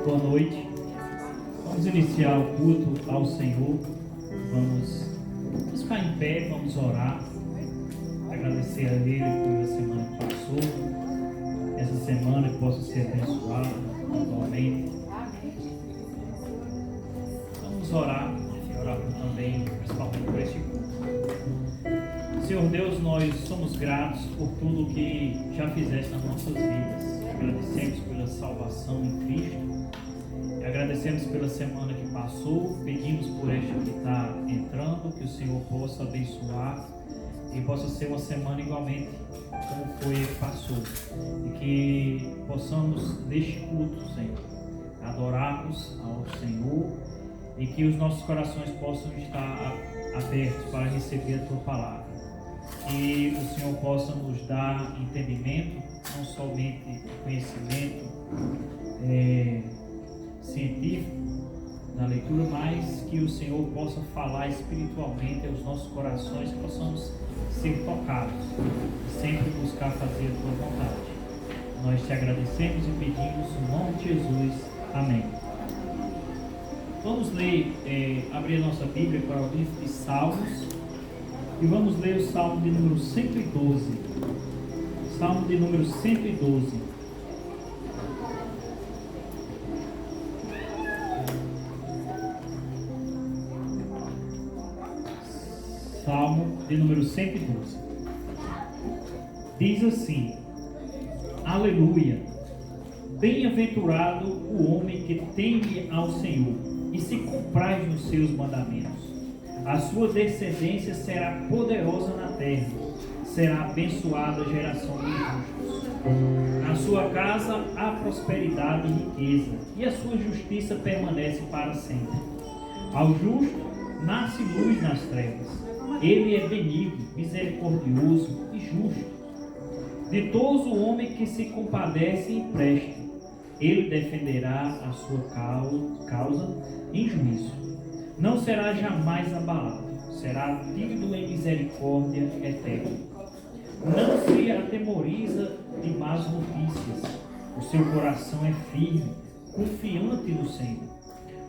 Boa noite. Vamos iniciar o culto ao Senhor. Vamos ficar em pé, vamos orar. Agradecer a Ele pela semana que passou. Essa semana que possa ser abençoada igualmente. Vamos orar também, principalmente por este culto. Senhor Deus, nós somos gratos por tudo que já fizeste nas nossas vidas. Agradecemos pela salvação em Cristo. E agradecemos pela semana que passou. Pedimos por esta que está entrando, que o Senhor possa abençoar e possa ser uma semana igualmente como foi a que passou. E que possamos, deste culto, Senhor, adorarmos ao Senhor e que os nossos corações possam estar abertos para receber a Tua palavra. Que o Senhor possa nos dar entendimento, não somente conhecimento científico na leitura, mas que o Senhor possa falar espiritualmente aos nossos corações, que possamos ser tocados e sempre buscar fazer a Tua vontade. Nós te agradecemos e pedimos no nome de Jesus. Amém. Vamos ler, abrir a nossa Bíblia para o livro de Salmos e vamos ler o Salmo de número 112. Salmo de número 112. Salmo de número 112. Diz assim: Aleluia! Bem-aventurado o homem que teme ao Senhor e se compraz nos seus mandamentos. A sua descendência será poderosa na terra, será abençoada a geração dos justos. Na sua casa há prosperidade e riqueza, e a sua justiça permanece para sempre. Ao justo nasce luz nas trevas. Ele é benigno, misericordioso e justo. Ditoso o homem que se compadece e presta. Ele defenderá a sua causa em juízo. Não será jamais abalado, será tímido em misericórdia eterna. Não se atemoriza de más notícias. O seu coração é firme, confiante no Senhor.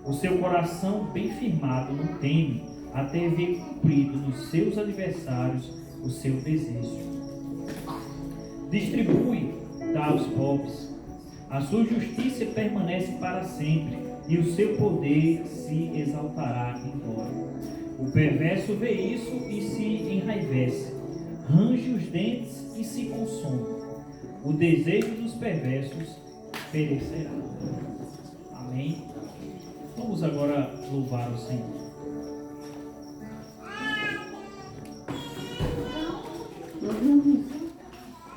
O seu coração bem firmado não teme, até ver cumprido nos seus adversários o seu desejo. Distribui, dá aos pobres. A sua justiça permanece para sempre, e o seu poder se exaltará em glória. O perverso vê isso e se enraivece, range os dentes e se consome. O desejo dos perversos perecerá. Amém? Vamos agora louvar o Senhor.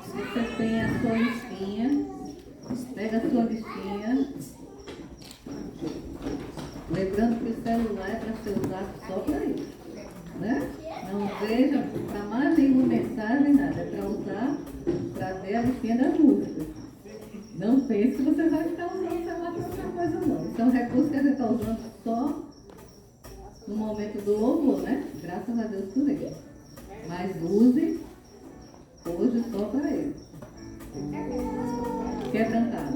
Você tem a sua listinha, pega a sua listinha, lembrando que o celular é para ser usado só para isso, né? Não veja para mais nenhuma mensagem, nada, é para usar, para ver a listinha das músicas. Não pense que você vai ficar usando o celular para outra coisa, não. Isso é um recurso que a gente está usando só no momento do louvor, né? Graças a Deus por ele. Mas use hoje só para ele. Quer cantar?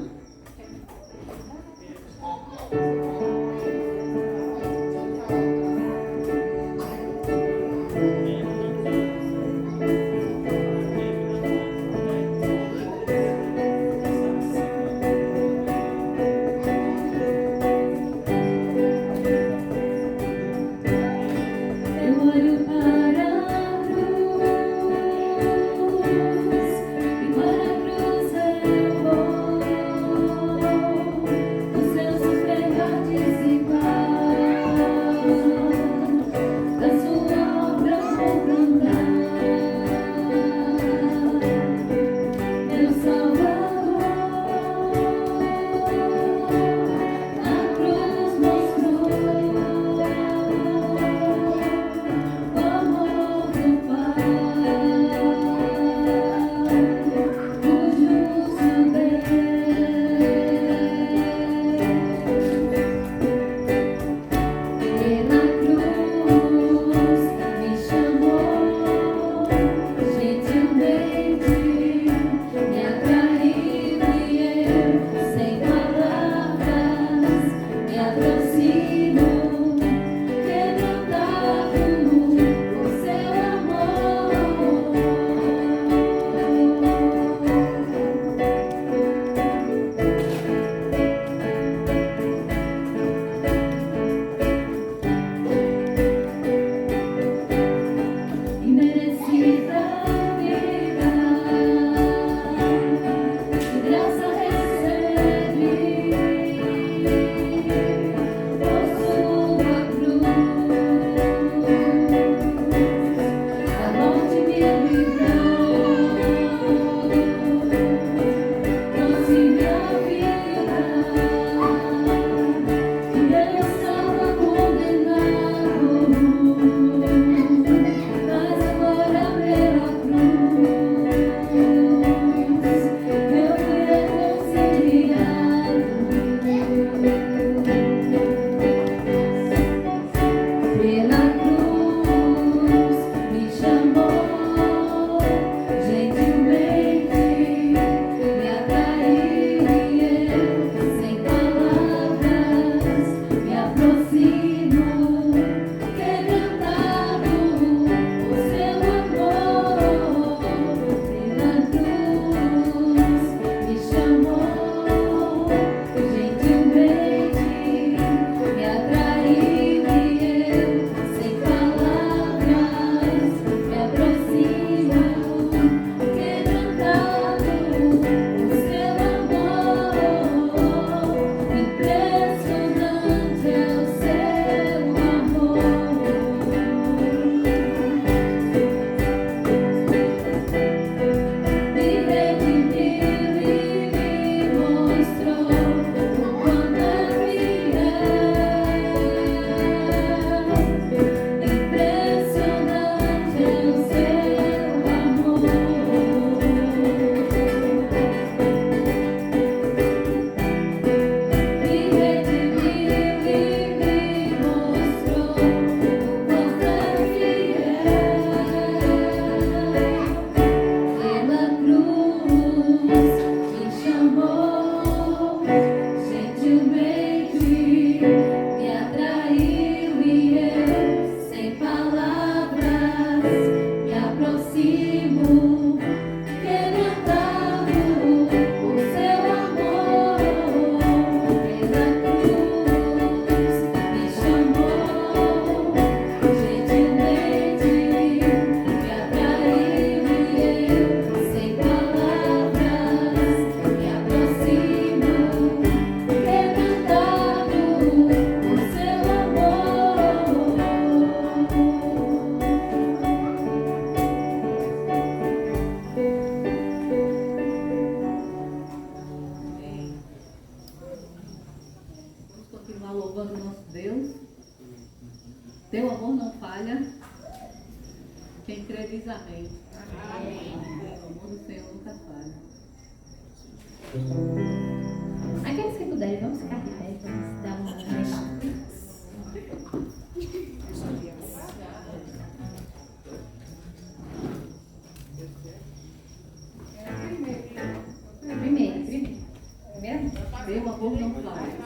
Para a cruz eu vou. Aqueles que puderem, vamos ficar de pé, vamos dar uma remexida. Meu amor não faz.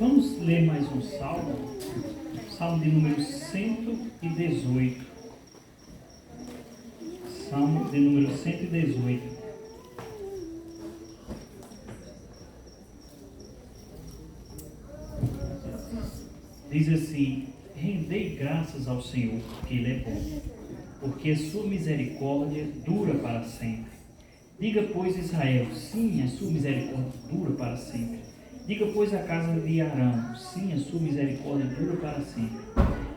Vamos ler mais um salmo, salmo de número 118. Salmo de número 118. Diz assim: rendei graças ao Senhor, porque Ele é bom, porque a sua misericórdia dura para sempre. Diga, pois, Israel, sim, a sua misericórdia dura para sempre. Diga, pois, a casa de Arão, sim, a sua misericórdia dura para sempre.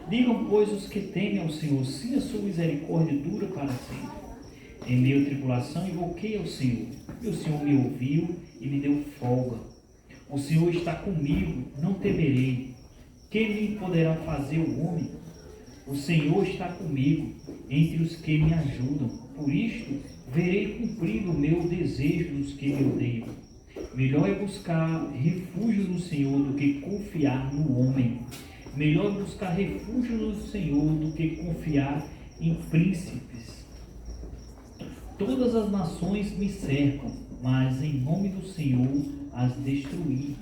Digam, pois, os que temem ao Senhor, sim, a sua misericórdia dura para sempre. Em meio à tribulação, invoquei ao Senhor, e o Senhor me ouviu e me deu folga. O Senhor está comigo, não temerei. Quem me poderá fazer o homem? O Senhor está comigo, entre os que me ajudam. Por isto, verei cumprido o meu desejo dos que me odeiam. Melhor é buscar refúgio no Senhor do que confiar no homem. Melhor é buscar refúgio no Senhor do que confiar em príncipes. Todas as nações me cercam, mas em nome do Senhor as destruí.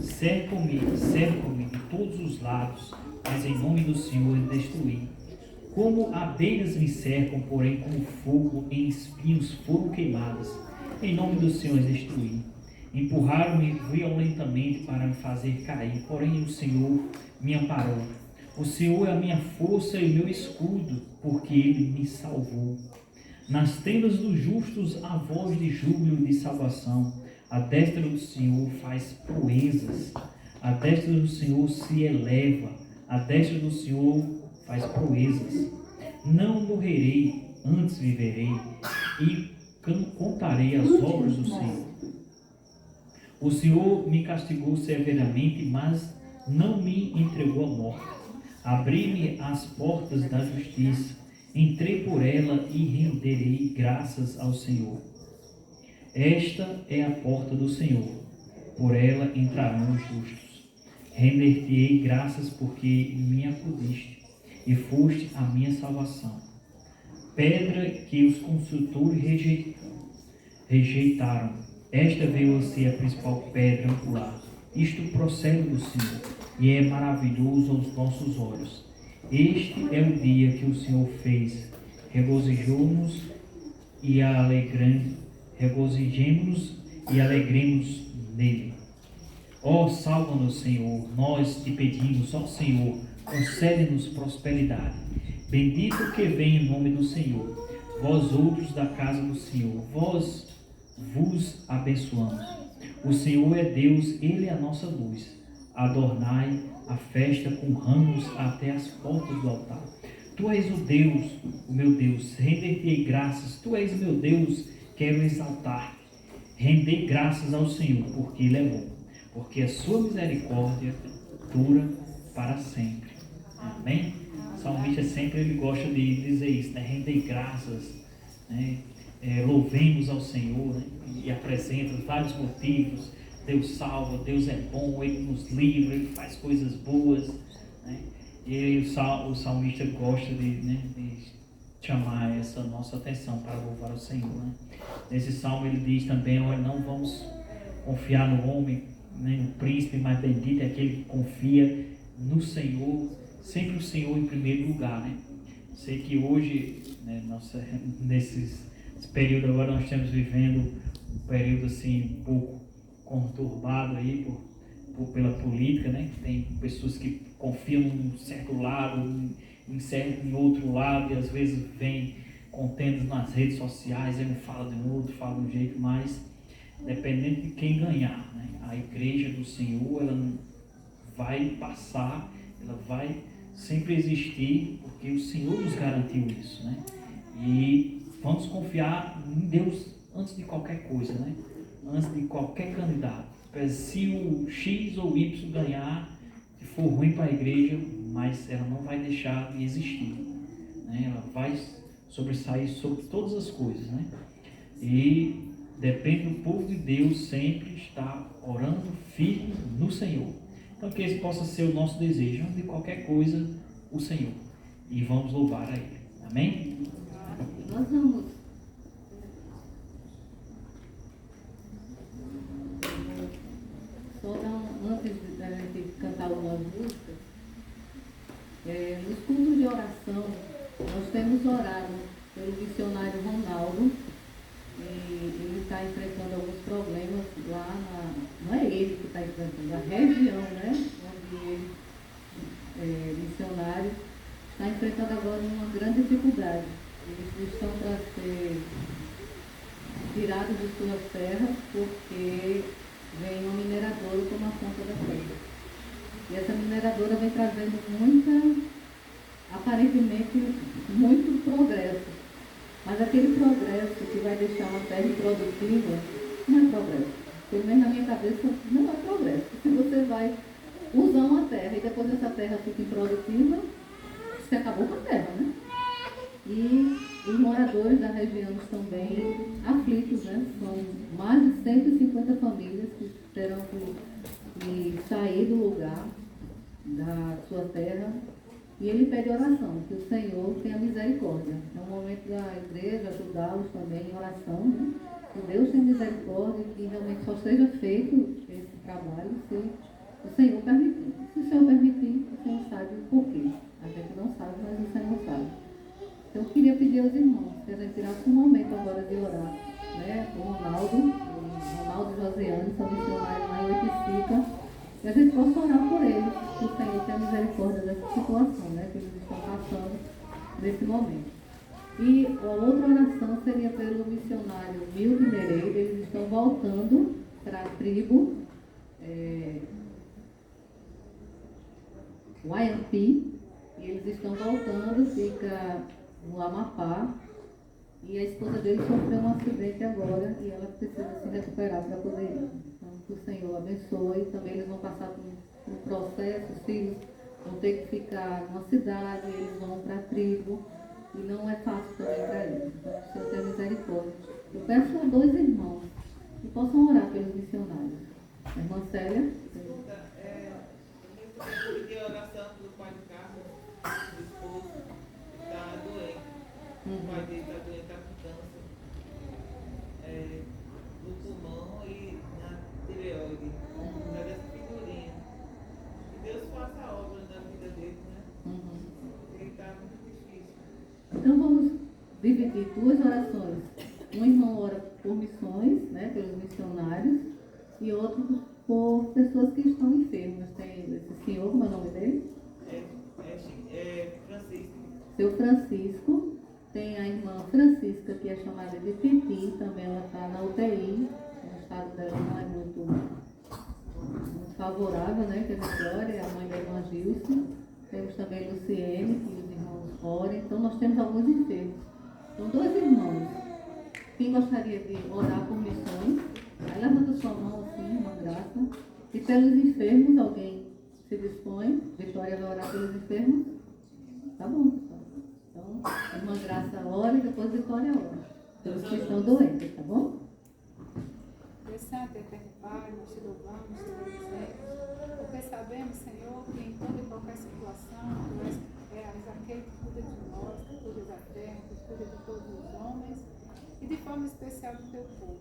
Cercam-me de todos os lados, mas em nome do Senhor as destruí. Como abelhas me cercam, porém como fogo em espinhos foram queimadas. Em nome do Senhor as destruí. Empurraram-me violentamente para me fazer cair, porém o Senhor me amparou. O Senhor é a minha força e o meu escudo, porque Ele me salvou. Nas tendas dos justos há voz de júbilo e de salvação. A destra do Senhor faz proezas. A destra do Senhor se eleva. A destra do Senhor faz proezas. Não morrerei, antes viverei e contarei as obras do Senhor. O Senhor me castigou severamente, mas não me entregou à morte. Abri-me as portas da justiça, entrei por ela e renderei graças ao Senhor. Esta é a porta do Senhor, por ela entrarão os justos. Render-te-ei graças porque me acudiste e foste a minha salvação. Pedra que os consultores rejeitaram, esta veio a ser a principal pedra angular. Isto procede do Senhor e é maravilhoso aos nossos olhos. Este é o dia que o Senhor fez. Regozijemo-nos e alegremos nele. Ó, salva-nos, Senhor, nós te pedimos, ó Senhor, concede-nos prosperidade. Bendito que vem em nome do Senhor. Vós outros da casa do Senhor, vós vos abençoamos. O Senhor é Deus, Ele é a nossa luz. Adornai a festa com ramos até as portas do altar. Tu és o Deus, o meu Deus, render-te-ei graças. Tu és meu Deus, quero exaltar-te. Rendei graças ao Senhor, porque Ele é bom, porque a sua misericórdia dura para sempre. Amém? O salmista sempre ele gosta de dizer isso, né? Rendei graças, né? Louvemos ao Senhor, né? E apresenta vários motivos. Deus salva, Deus é bom, Ele nos livra, Ele faz coisas boas, né? E aí o salmista gosta de chamar essa nossa atenção para louvar o Senhor, né? Nesse salmo ele diz também: olha, não vamos confiar no homem, nem no príncipe, mas bendito é aquele que confia no Senhor, sempre o Senhor em primeiro lugar, né? Sei que hoje, né, nesse período agora nós estamos vivendo um período assim um pouco conturbado aí pela política, né? Tem pessoas que confiam em um certo lado, em outro lado, e às vezes vem contendas nas redes sociais, aí um fala de um outro, fala de um jeito, mas dependendo de quem ganhar, né? A igreja do Senhor, ela não vai passar, ela vai sempre existir, porque o Senhor nos garantiu isso, né? E vamos confiar em Deus antes de qualquer coisa, né? Antes de qualquer candidato. Se o X ou Y ganhar, se for ruim para a igreja, mas ela não vai deixar de existir, né? Ela vai sobressair sobre todas as coisas, né? E depende do povo de Deus sempre estar orando firme no Senhor. Então que esse possa ser o nosso desejo, antes de qualquer coisa, o Senhor. E vamos louvar a Ele. Amém? Nós vamos só antes da gente cantar algumas músicas, nos cultos de oração, nós temos orado pelo missionário Ronaldo, e ele está enfrentando alguns problemas lá não é ele que está enfrentando, a região, né? Onde ele, missionário, está enfrentando agora uma grande dificuldade. Eles estão para ser tirados de suas terras porque vem uma mineradora tomar conta da terra. E essa mineradora vem trazendo aparentemente muito progresso. Mas aquele progresso que vai deixar uma terra improdutiva não é progresso. Pelo menos na minha cabeça não é progresso. Se você vai usar uma terra e depois essa terra fica improdutiva, você acabou com a terra, né? E os moradores da região estão bem aflitos, né? São mais de 150 famílias que terão que sair do lugar da sua terra. E ele pede oração, que o Senhor tenha misericórdia. É um momento da igreja ajudá-los também em oração, né? Que Deus tenha misericórdia e que realmente só seja feito esse trabalho se o Senhor permitir. Se o Senhor permitir, o Senhor sabe o porquê. A gente não sabe, mas o Senhor sabe. Então eu queria pedir aos irmãos que a gente tirasse um momento agora de orar, né? O Ronaldo e Josiane são missionários lá em Oiticica. E a gente possa orar por eles, que o Senhor tenha misericórdia dessa situação, né, que eles estão passando nesse momento. E a outra oração seria pelo missionário Milton Nereida. Eles estão voltando para a tribo Waiampi, e eles estão voltando, fica no Amapá, e a esposa dele sofreu um acidente agora e ela precisa se recuperar para poder ir. Então, que o Senhor abençoe. Também eles vão passar por um processo, os filhos vão ter que ficar numa cidade, eles vão para a tribo, e não é fácil também para eles. Então, que o Senhor tenha misericórdia. Eu peço a dois irmãos que possam orar pelos missionários. A irmã Célia. Eu pedi a oração pelo pai do Carlos, do esposo, que está doente. O pai dele está doente, está com câncer no pulmão e na tireoide. Está dessa figurinha. Que Deus faça a obra na vida dele, né? Ele está muito difícil. Então vamos dividir duas orações. Um irmão ora por missões, né, pelos missionários, e outro por pessoas que estão enfermas. Tem esse senhor, como é o nome dele? Francisco. Seu Francisco. Tem a irmã Francisca, que é chamada de Titi, também ela está na UTI, o estado dela não é muito favorável, né, que a gente ore, é a mãe da irmã Gilson. Temos também Luciene, que os irmãos orem. Então nós temos alguns enfermos. Então, dois irmãos. Quem gostaria de orar por missões, aí levanta sua mão assim, uma graça. E pelos enfermos, alguém se dispõe? Vitória vai orar pelos enfermos? Tá bom, pessoal. Então, uma graça ora e depois Vitória ora. Pelos que estão doentes, tá bom? Deus Santo, Eterno Pai, nós te louvamos, te agradecemos, porque sabemos, Senhor, que em toda e qualquer situação, tu és aquele que cuida de nós, que cuida da terra, que cuida de todos os homens e de forma especial do teu povo.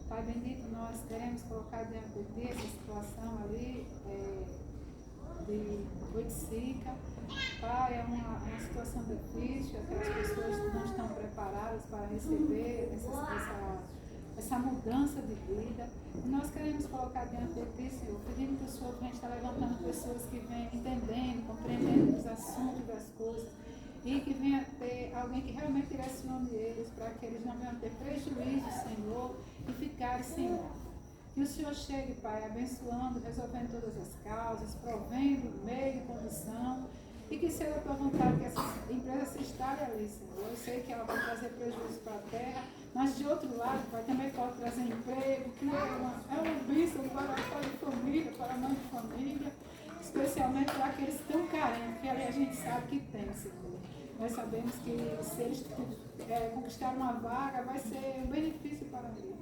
Pai bendito, nós queremos colocar diante de ti essa situação ali de Oiticica. Pai, é uma situação difícil, aquelas pessoas não estão preparadas para receber essa mudança de vida. E nós queremos colocar diante de ti, Senhor, pedindo que o Senhor venha estar levantando pessoas que venham entendendo, compreendendo os assuntos das coisas, e que venha ter alguém que realmente direcione eles, para que eles não venham ter prejuízo, Senhor, e ficarem sem nada. Que o Senhor chegue, Pai, abençoando, resolvendo todas as causas, provendo meio e condição, e que seja a tua vontade que essa empresa se instale ali, Senhor. Eu sei que ela vai trazer prejuízo para a terra, mas de outro lado, Pai, também pode trazer emprego, que é uma bênção para a família, para a mãe de família, especialmente para aqueles que estão carentes, que ali a gente sabe que tem, Senhor. Nós sabemos que se eles conquistarem uma vaga, vai ser um benefício para eles.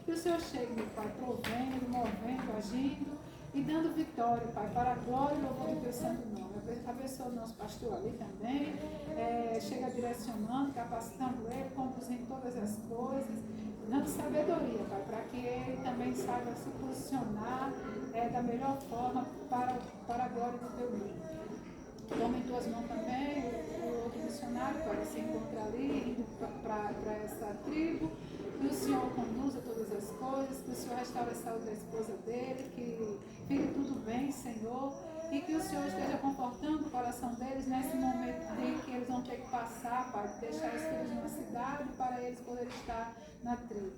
Que o Senhor chegue, meu Pai, provendo, movendo, agindo e dando vitória, Pai, para a glória e louvor do teu santo nome. Abençoa o nosso pastor ali também, chega direcionando, capacitando ele, conduzindo todas as coisas, dando sabedoria, Pai, para que ele também saiba se posicionar da melhor forma para a glória do teu nome. Toma em tuas mãos também o outro missionário para se encontrar ali, indo para essa tribo. Que o Senhor conduza todas as coisas, que o Senhor restaure a saúde da esposa dele, que fique tudo bem, Senhor, e que o Senhor esteja confortando o coração deles nesse momento em que eles vão ter que passar, Pai, deixar os filhos numa cidade para eles poderem estar na tribo.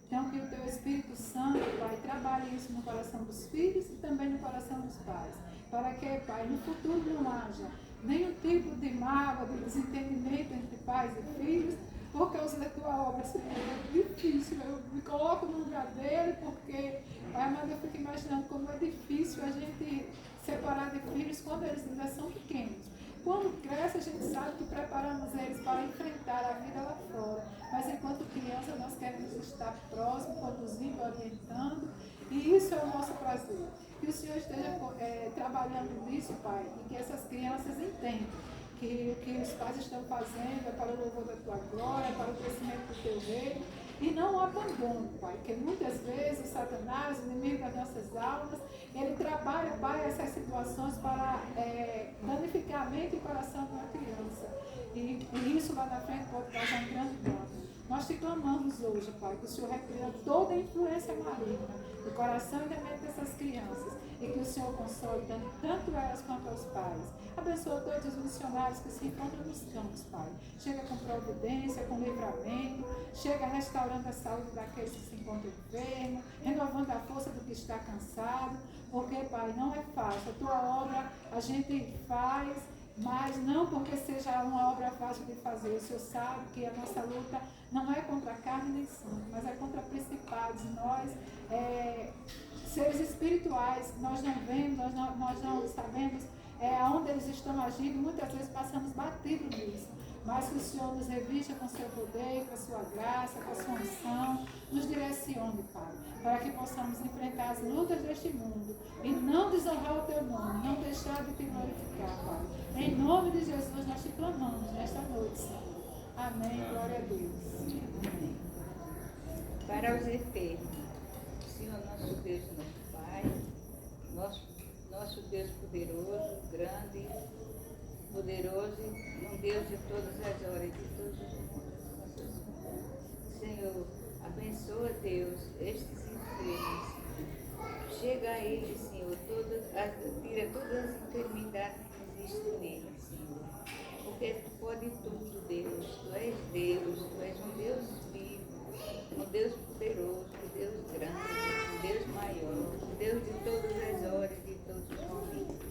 Então, que o teu Espírito Santo, Pai, trabalhe isso no coração dos filhos e também no coração dos pais, para que, Pai, no futuro não haja nenhum tipo de mágoa, de desentendimento entre pais e filhos, por causa da tua obra, Senhor. É difícil, eu me coloco no lugar dele, porque, Pai, mas eu fico imaginando como é difícil a gente separar de filhos quando eles ainda são pequenos. Quando cresce, a gente sabe que preparamos eles para enfrentar a vida lá fora. Mas enquanto criança, nós queremos estar próximo, conduzindo, orientando, e isso é o nosso prazer. Que o Senhor esteja trabalhando nisso, Pai, e que essas crianças entendam que o que os pais estão fazendo é para o louvor da tua glória, para o crescimento do teu reino, e não o abandono, Pai, porque muitas vezes o Satanás, o inimigo das nossas almas, ele trabalha, Pai, essas situações para danificar a mente e o coração de uma criança, e isso lá na frente pode causar um grande dano. Nós te clamamos hoje, Pai, que o Senhor repreenda toda a influência maligna do coração e da mente dessas crianças, e que o Senhor console tanto elas quanto aos pais. Abençoa todos os missionários que se encontram nos campos, Pai. Chega com providência, com livramento, chega restaurando a saúde daqueles que se encontram enfermos, renovando a força do que está cansado, porque, Pai, não é fácil. A tua obra a gente faz, mas não porque seja uma obra fácil de fazer. O Senhor sabe que a nossa luta não é contra a carne nem sangue, mas é contra principados. Nós, seres espirituais, nós não vemos, nós não sabemos aonde eles estão agindo, muitas vezes passamos batido nisso. Mas que o Senhor nos revista com seu poder, com a sua graça, com a sua unção, nos direcione, Pai, para que possamos enfrentar as lutas deste mundo e não desonrar o teu nome, não deixar de te glorificar, Pai. Em nome de Jesus nós te clamamos nesta noite, Senhor. Amém. Glória a Deus. Amém. Para os enfermos, Senhor nosso Deus, nosso Pai, nosso Deus poderoso, grande, poderoso, um Deus de todas as horas, de todos os mundos. Senhor, abençoa, Deus, estes enfermos. Chega a eles, Senhor, tira todas as enfermidades que existem neles, Senhor. Porque tu pode tudo, Deus. Tu és Deus, tu és um Deus vivo, um Deus poderoso, um Deus grande, um Deus maior, um Deus de todas as horas, de todos os momentos.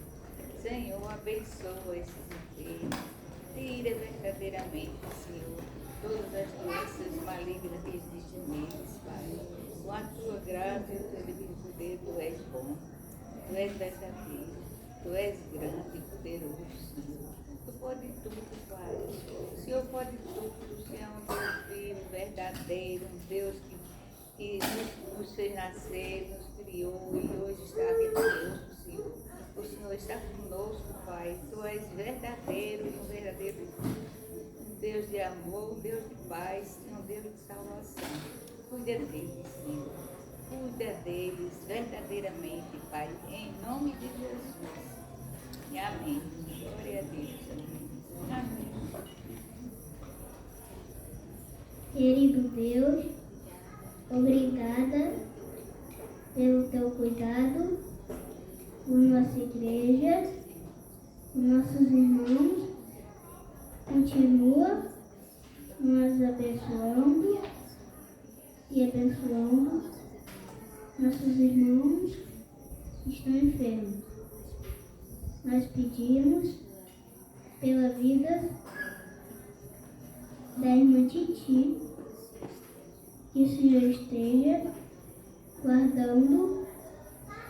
Senhor, abençoa esses enfermos. Tira verdadeiramente, Senhor, todas as doenças malignas que existem neles, Pai. Com a tua graça e o teu divino poder, tu és bom, tu és verdadeiro, tu és grande e poderoso, Senhor. Tu pode tudo, Pai. O Senhor pode tudo. O Senhor é um Deus vivo, verdadeiro, um Deus que nos fez nascer, nos criou e hoje está aqui conosco, Senhor. O Senhor está conosco, Pai. Tu és verdadeiro e um verdadeiro Deus de amor, um Deus de paz, um Deus de salvação. Cuida deles, Senhor. Cuida deles verdadeiramente, Pai, em nome de Jesus. E amém. Glória a Deus. Amém. Querido Deus, obrigada pelo teu cuidado por nossa igreja, por nossos irmãos. Continua nos abençoando e abençoando nossos irmãos que estão enfermos. Nós pedimos pela vida da irmã Titi, que o Senhor esteja guardando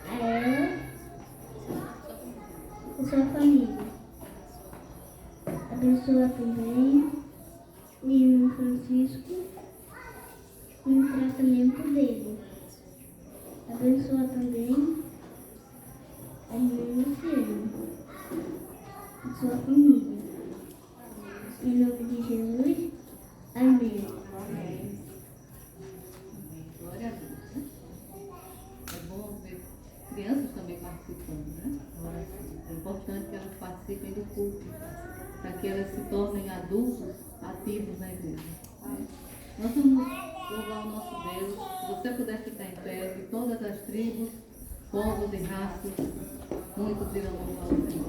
a ela e sua família. Abençoa também o irmão Francisco no tratamento dele. Abençoa também a irmã Luciana e sua família. Em nome de Jesus, amém. Amém. Glória a Deus, né? É bom ver crianças também participando, né? É importante que elas participem do culto, para que elas se tornem adultos ativos na igreja. Nós vamos louvar o nosso Deus. Se você puder ficar em pé, de todas as tribos, povos e raças, muitos irão louvar o Senhor.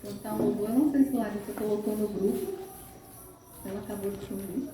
Cantar um louvor, eu não sei se Larissa colocou no grupo. Ela acabou de sumir.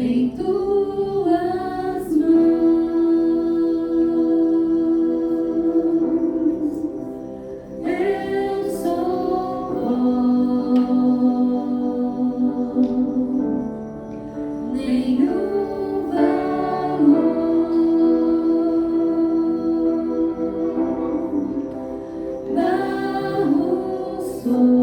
em tuas mãos. Eu sou pó, nenhum valor, barro sou.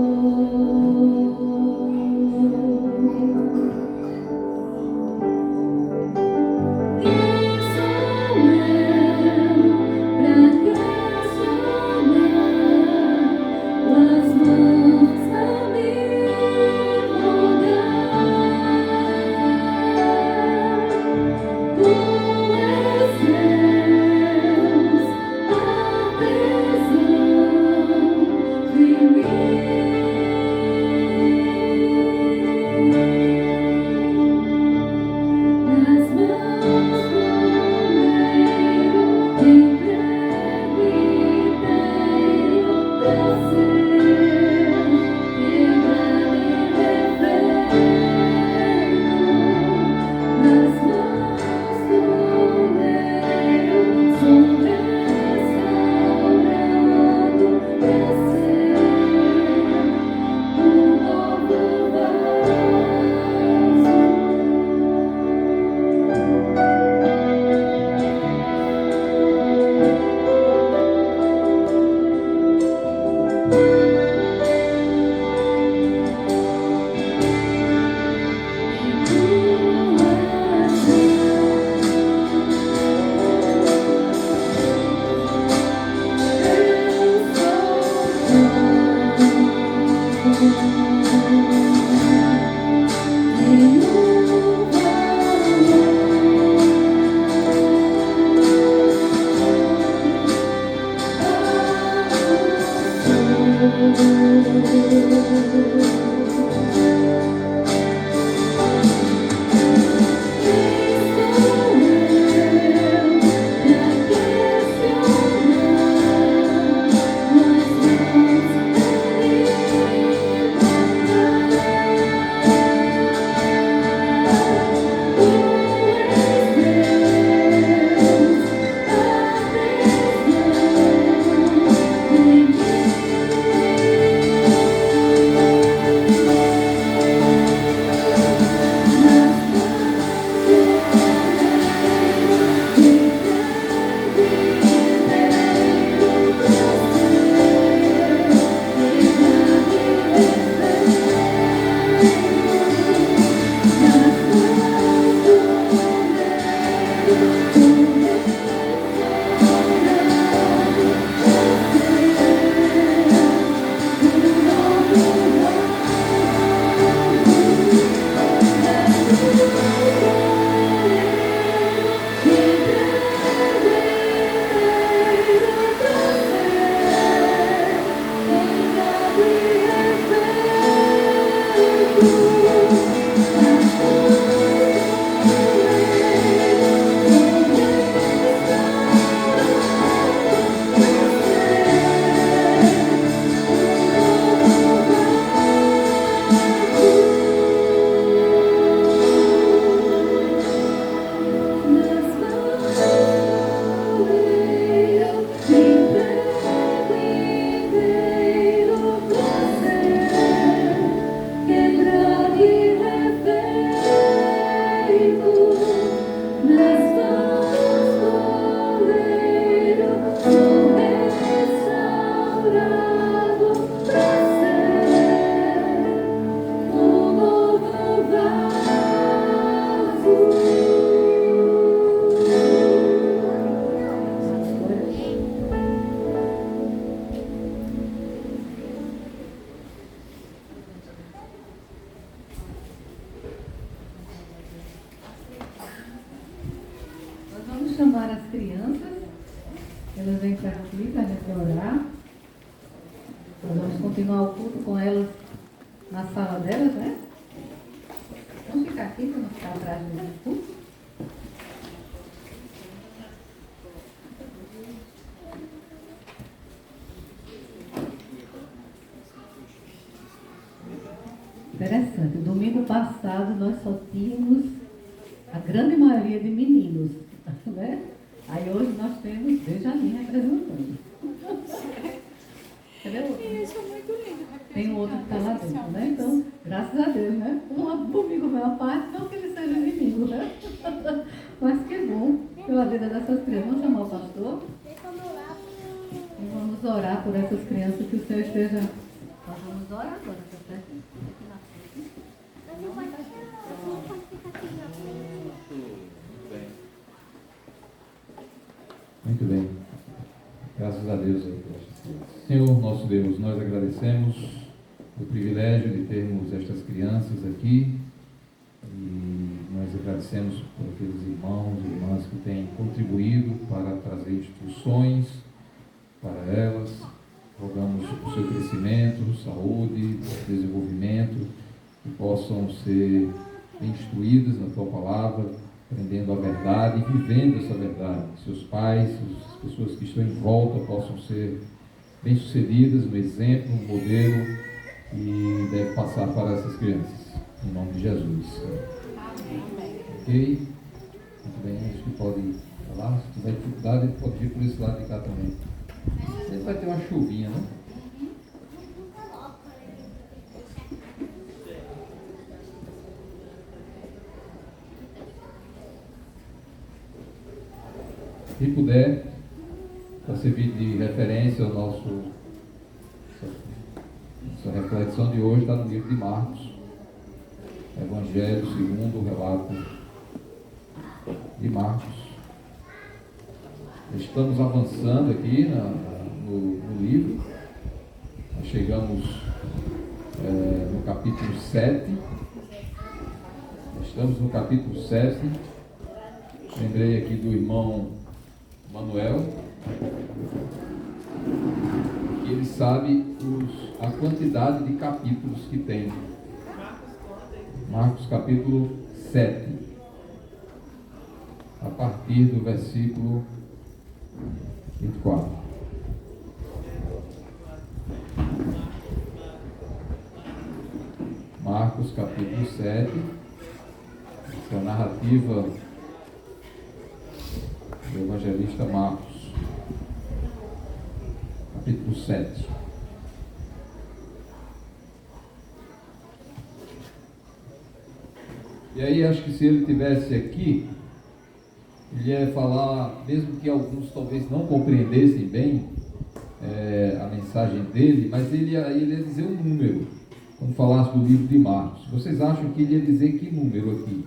Chamar as crianças, elas vêm para aqui para a gente orar. Nós vamos continuar o culto com elas na sala delas, né? Vamos ficar aqui para não ficar atrás do culto. Interessante, domingo passado nós só tínhamos grande maioria de meninos, né? Aí hoje nós temos Benjamin representando. Entendeu? Isso é muito lindo. Tem um outro que está lá dentro, né? Então, graças a Deus, né? Um domingo foi uma parte, não que ele seja inimigo, né? Mas que bom pela vida dessas crianças. Vamos chamar o pastor? E vamos orar por essas crianças, que o Senhor esteja... Nós vamos orar agora, tá certo? Aqui na frente. Muito bem. Graças a Deus aí por estas crianças. Senhor, nosso Deus, nós agradecemos o privilégio de termos estas crianças aqui e nós agradecemos por aqueles irmãos e irmãs que têm contribuído para trazer instruções para elas. Rogamos o seu crescimento, saúde, desenvolvimento, que possam ser instruídas na tua palavra, aprendendo a verdade e vivendo essa verdade. Seus pais, as pessoas que estão em volta possam ser bem-sucedidas no exemplo, no modelo e deve passar para essas crianças. Em nome de Jesus. Ok? Muito bem, acho que pode falar. Se tiver dificuldade, pode vir por esse lado de cá também. Sempre vai ter uma chuvinha, né? Se puder, para servir de referência ao nossa reflexão de hoje, está no livro de Marcos, Evangelho segundo o relato de Marcos. Estamos avançando aqui no livro, nós chegamos no capítulo 7, estamos no capítulo 7, lembrei aqui do irmão Manuel, que ele sabe a quantidade de capítulos que tem. Marcos capítulo 7, a partir do versículo 24. Marcos capítulo 7, essa narrativa do evangelista Marcos, capítulo 7. E aí acho que se ele tivesse aqui, ele ia falar, mesmo que alguns talvez não compreendessem bem a mensagem dele, mas ele ia dizer um número, quando falasse do livro de Marcos. Vocês acham que ele ia dizer que número aqui?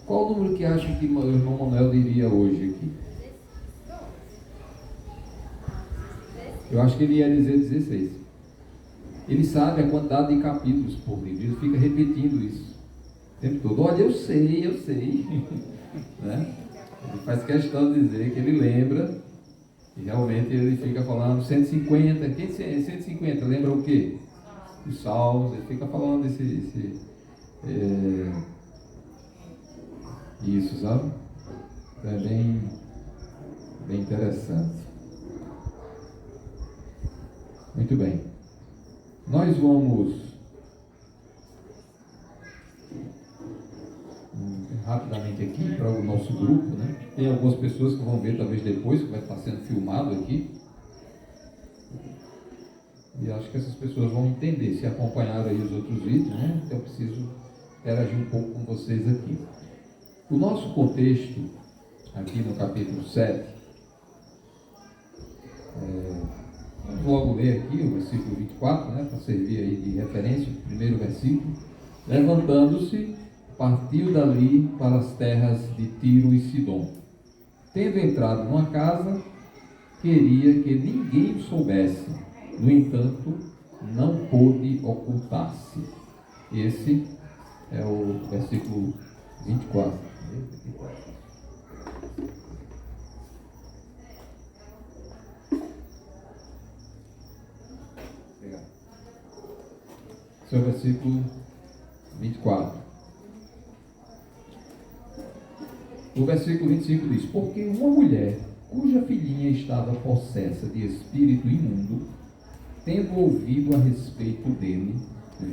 Qual o número que acha que o irmão Manuel diria hoje aqui? Eu acho que ele ia dizer 16. Ele sabe a quantidade de capítulos por livro, ele fica repetindo isso o tempo todo. Olha, eu sei. Né? Ele faz questão de dizer que ele lembra, e realmente ele fica falando 150. Quem é 150? Lembra o quê? Os Salmos, ele fica falando isso, sabe? É bem interessante. Muito bem. Nós vamos rapidamente aqui para o nosso grupo, né? Tem algumas pessoas que vão ver talvez depois, que vai estar sendo filmado aqui. E acho que essas pessoas vão entender, se acompanharam aí os outros vídeos, né? Então eu preciso interagir um pouco com vocês aqui. O nosso contexto, aqui no capítulo 7, vamos logo ler aqui o versículo 24, né, para servir aí de referência, o primeiro versículo. Levantando-se, partiu dali para as terras de Tiro e Sidom. Tendo entrado numa casa, queria que ninguém o soubesse. No entanto, não pôde ocultar-se. Esse é o versículo 24. Esse é o versículo 24. O versículo 25 diz: porque uma mulher cuja filhinha estava possessa de espírito imundo, tendo ouvido a respeito dele,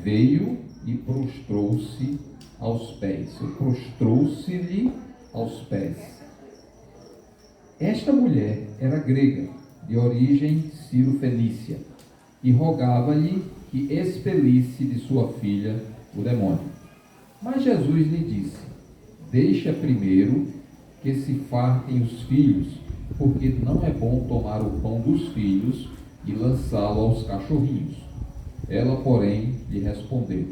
veio e prostrou-se aos pés. Prostrou-se-lhe aos pés. Esta mulher era grega, de origem ciro-fenícia, e rogava-lhe que expelisse de sua filha o demônio. Mas Jesus lhe disse: deixa primeiro que se fartem os filhos, porque não é bom tomar o pão dos filhos e lançá-lo aos cachorrinhos. Ela, porém, lhe respondeu: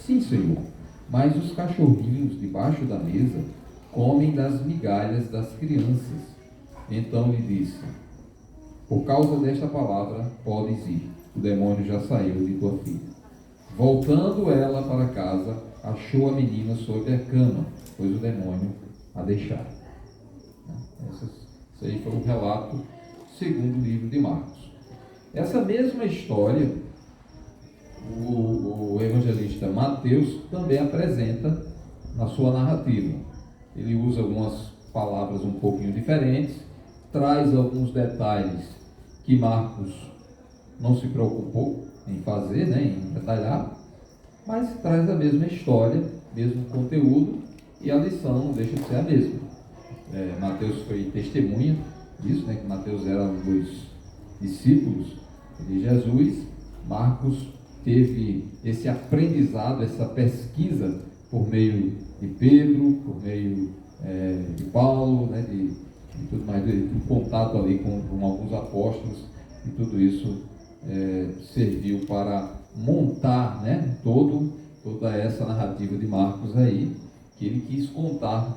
sim, Senhor, mas os cachorrinhos debaixo da mesa comem das migalhas das crianças. Então lhe disse: por causa desta palavra podes ir, o demônio já saiu de tua filha. Voltando ela para casa, achou a menina sobre a cama, pois o demônio a deixara. Isso aí foi o relato segundo o livro de Marcos. Essa mesma história, o evangelista Mateus também apresenta na sua narrativa. Ele usa algumas palavras um pouquinho diferentes, traz alguns detalhes que Marcos não se preocupou em fazer, em detalhar, mas traz a mesma história, mesmo conteúdo, e a lição não deixa de ser a mesma. Mateus foi testemunha disso, que Mateus era um dos discípulos de Jesus. Marcos teve esse aprendizado, essa pesquisa por meio de Pedro, por meio de Paulo, de tudo mais, do contato ali com alguns apóstolos, e tudo isso serviu para montar toda essa narrativa de Marcos aí, que ele quis contar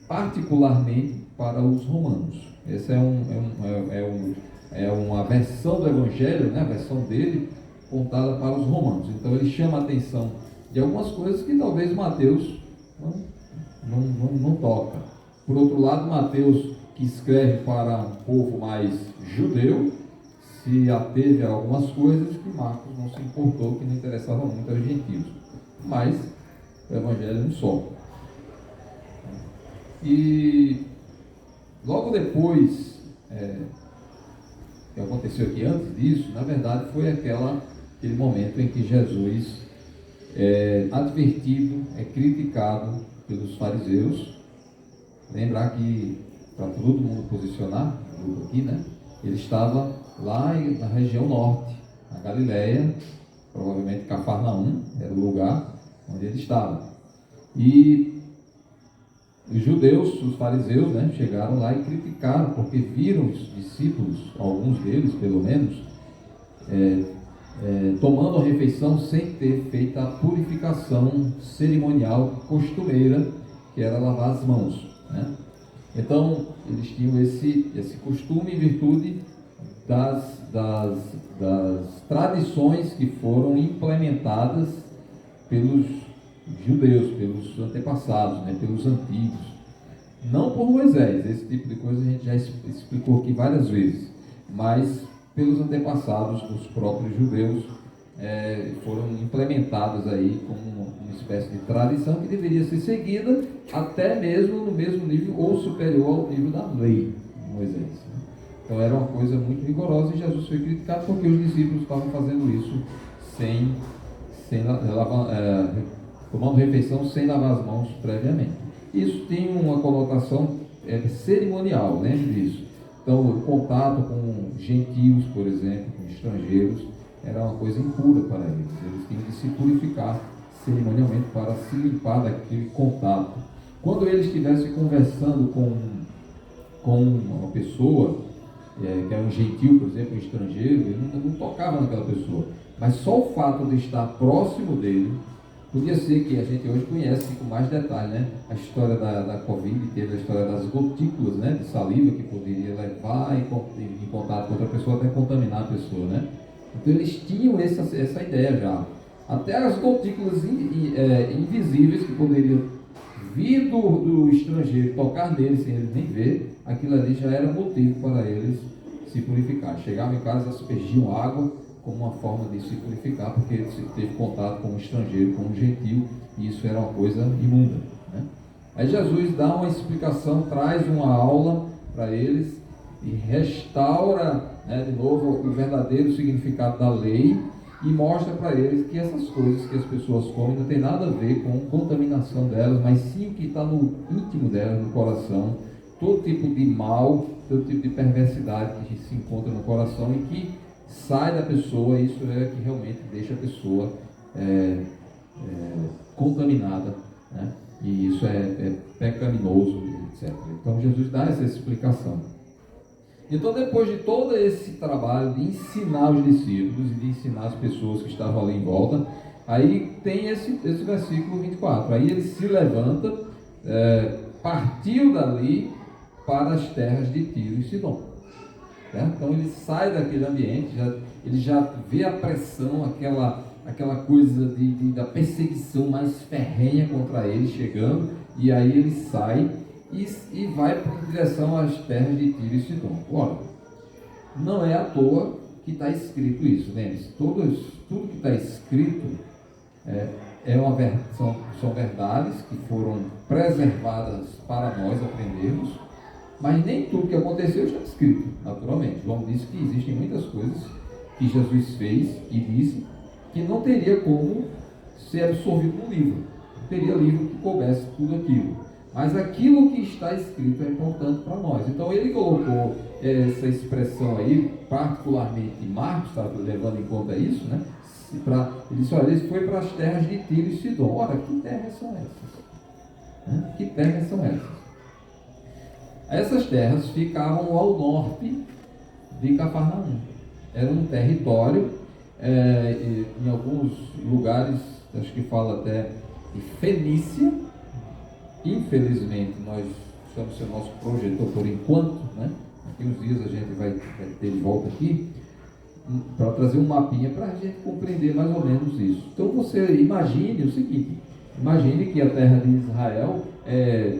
particularmente para os romanos. Essa é uma versão do Evangelho, a versão dele, contada para os romanos. Então ele chama a atenção de algumas coisas que talvez Mateus não toca. Por outro lado, Mateus, que escreve para um povo mais judeu, se ateve a algumas coisas que Marcos não se importou, que não interessava muito aos gentios. Mas o Evangelho é um só. E logo depois, que aconteceu aqui antes disso, na verdade foi aquele momento em que Jesus é advertido, é criticado pelos fariseus. Lembrar que, para todo mundo posicionar, o grupo aqui, ele estava lá na região norte, na Galileia, provavelmente Cafarnaum, era o lugar onde ele estava. E os judeus, os fariseus, chegaram lá e criticaram, porque viram os discípulos, alguns deles pelo menos, tomando a refeição sem ter feito a purificação cerimonial costumeira, que era lavar as mãos. Então, eles tinham esse costume em virtude das tradições que foram implementadas pelos judeus, pelos antepassados, pelos antigos. Não por Moisés, esse tipo de coisa a gente já explicou aqui várias vezes, mas pelos antepassados dos próprios judeus, foram implementados aí como uma espécie de tradição que deveria ser seguida até mesmo no mesmo nível ou superior ao nível da lei de Moisés. Então era uma coisa muito rigorosa, e Jesus foi criticado porque os discípulos estavam fazendo isso tomando refeição sem lavar as mãos previamente. Isso tem uma conotação cerimonial, lembre disso. Então, o contato com gentios, por exemplo, com estrangeiros, era uma coisa impura para eles. Eles tinham de se purificar cerimonialmente para se limpar daquele contato. Quando eles estivessem conversando com uma pessoa, que era um gentil, por exemplo, um estrangeiro, ele não tocava naquela pessoa. Mas só o fato de estar próximo dele, podia ser que a gente hoje conhece com mais detalhe, a história da Covid, teve a história das gotículas, de saliva que poderia levar em contato com outra pessoa, até contaminar a pessoa, Então eles tinham essa ideia já. Até as gotículas invisíveis que poderiam vir do estrangeiro, tocar nele sem ele nem ver, aquilo ali já era motivo para eles se purificar. Chegavam em casa, aspergiam água como uma forma de se purificar, porque ele teve contato com um estrangeiro, com um gentil, e isso era uma coisa imunda. Aí Jesus dá uma explicação, traz uma aula para eles e restaura né, de novo, o verdadeiro significado da lei e mostra para eles que essas coisas que as pessoas comem não tem nada a ver com contaminação delas, mas sim o que está no íntimo delas, no coração, todo tipo de mal, todo tipo de perversidade que se encontra no coração e que sai da pessoa, isso é que realmente deixa a pessoa contaminada, né? E isso é pecaminoso, etc. Então Jesus dá essa explicação. Então, depois de todo esse trabalho de ensinar os discípulos e de ensinar as pessoas que estavam ali em volta, aí tem esse versículo 24. Aí ele se levanta, partiu dali para as terras de Tiro e Sidom. Certo? Então ele sai daquele ambiente, ele já vê a pressão, aquela coisa da perseguição mais ferrenha contra ele chegando, e aí ele sai e vai em direção às terras de Tiro e Sidom. Ora, não é à toa que está escrito isso, lembre-se, tudo que está escrito são verdades que foram preservadas para nós aprendermos, mas nem tudo que aconteceu está escrito, naturalmente. João disse que existem muitas coisas que Jesus fez e disse que não teria como ser absorvido no livro. Não teria livro que coubesse tudo aquilo. Mas aquilo que está escrito é importante para nós. Então ele colocou essa expressão aí, particularmente Marcos está levando em conta isso, né? Ele disse, olha, ele foi para as terras de Tiro e Sidom. Ora, que terras são essas? Que terras são essas? Essas terras ficavam ao norte de Cafarnaum. Era um território, em alguns lugares, acho que fala até de Fenícia. Infelizmente, nós estamos sendo nosso projetor por enquanto, né? Daqui uns dias a gente vai ter de volta aqui, para trazer um mapinha para a gente compreender mais ou menos isso. Então você imagine o seguinte, imagine que a terra de Israel é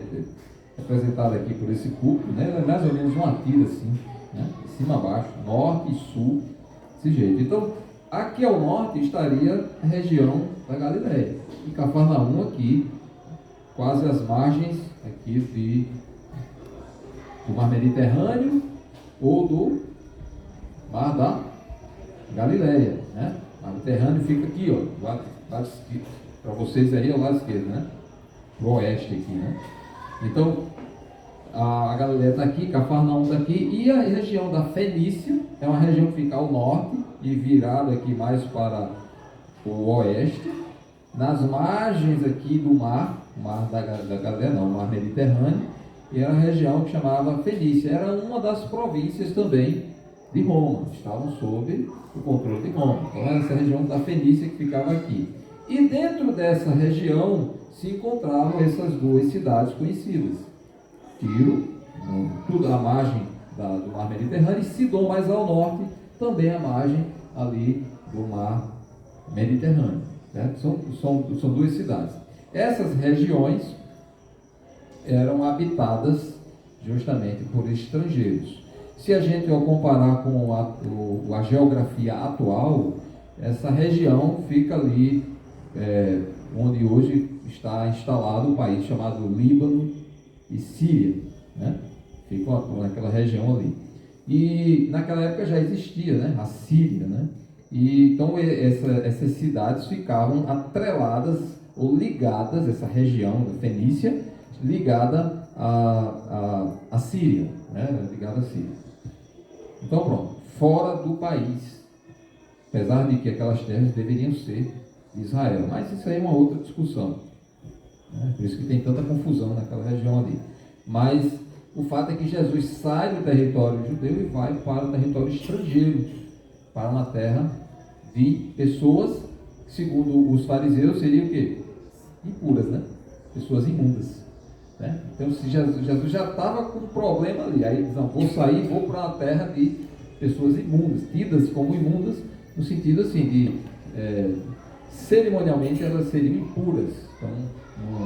representada aqui por esse cúpulo, né? É mais ou menos uma tira assim, né? De cima a baixo, norte e sul, desse jeito. Então, aqui ao norte estaria a região da Galileia, e Cafarnaum aqui, quase as margens aqui do Mar Mediterrâneo ou do Mar da Galileia, né? O Mar Mediterrâneo fica aqui, ó, lado esquerdo, para vocês aí é o lado esquerdo, né? Para o oeste aqui, né? Então, a Galileia está aqui, Cafarnaum está aqui, e a região da Fenícia é uma região que fica ao norte e virada aqui mais para o oeste, nas margens aqui do mar da Galileia não, o Mar Mediterrâneo, e era uma região que chamava Fenícia, era uma das províncias também de Roma, estavam sob o controle de Roma. Então era essa região da Fenícia que ficava aqui. E dentro dessa região se encontravam essas duas cidades conhecidas, Tiro, tudo à margem do Mar Mediterrâneo, e Sidom, mais ao norte, também à margem ali do Mar Mediterrâneo. Certo? São duas cidades. Essas regiões eram habitadas justamente por estrangeiros. Se a gente comparar com a geografia atual, essa região fica ali onde hoje está instalado o país chamado Líbano e Síria, né? Ficam naquela região ali. E naquela época já existia, né, a Síria, né? E então essas cidades ficavam atreladas ou ligadas, essa região da Fenícia, ligada à Síria, né? Ligada à Síria. Então pronto, fora do país, apesar de que aquelas terras deveriam ser de Israel, mas isso aí é uma outra discussão, né? Por isso que tem tanta confusão naquela região ali. Mas o fato é que Jesus sai do território judeu e vai para o território estrangeiro, para uma terra de pessoas, segundo os fariseus, seriam o quê? Impuras, né? Pessoas imundas, né? Então, se Jesus já estava com um problema ali, aí diz, não, vou sair, vou para uma terra de pessoas imundas, tidas como imundas, no sentido assim, de cerimonialmente elas seriam impuras. Então,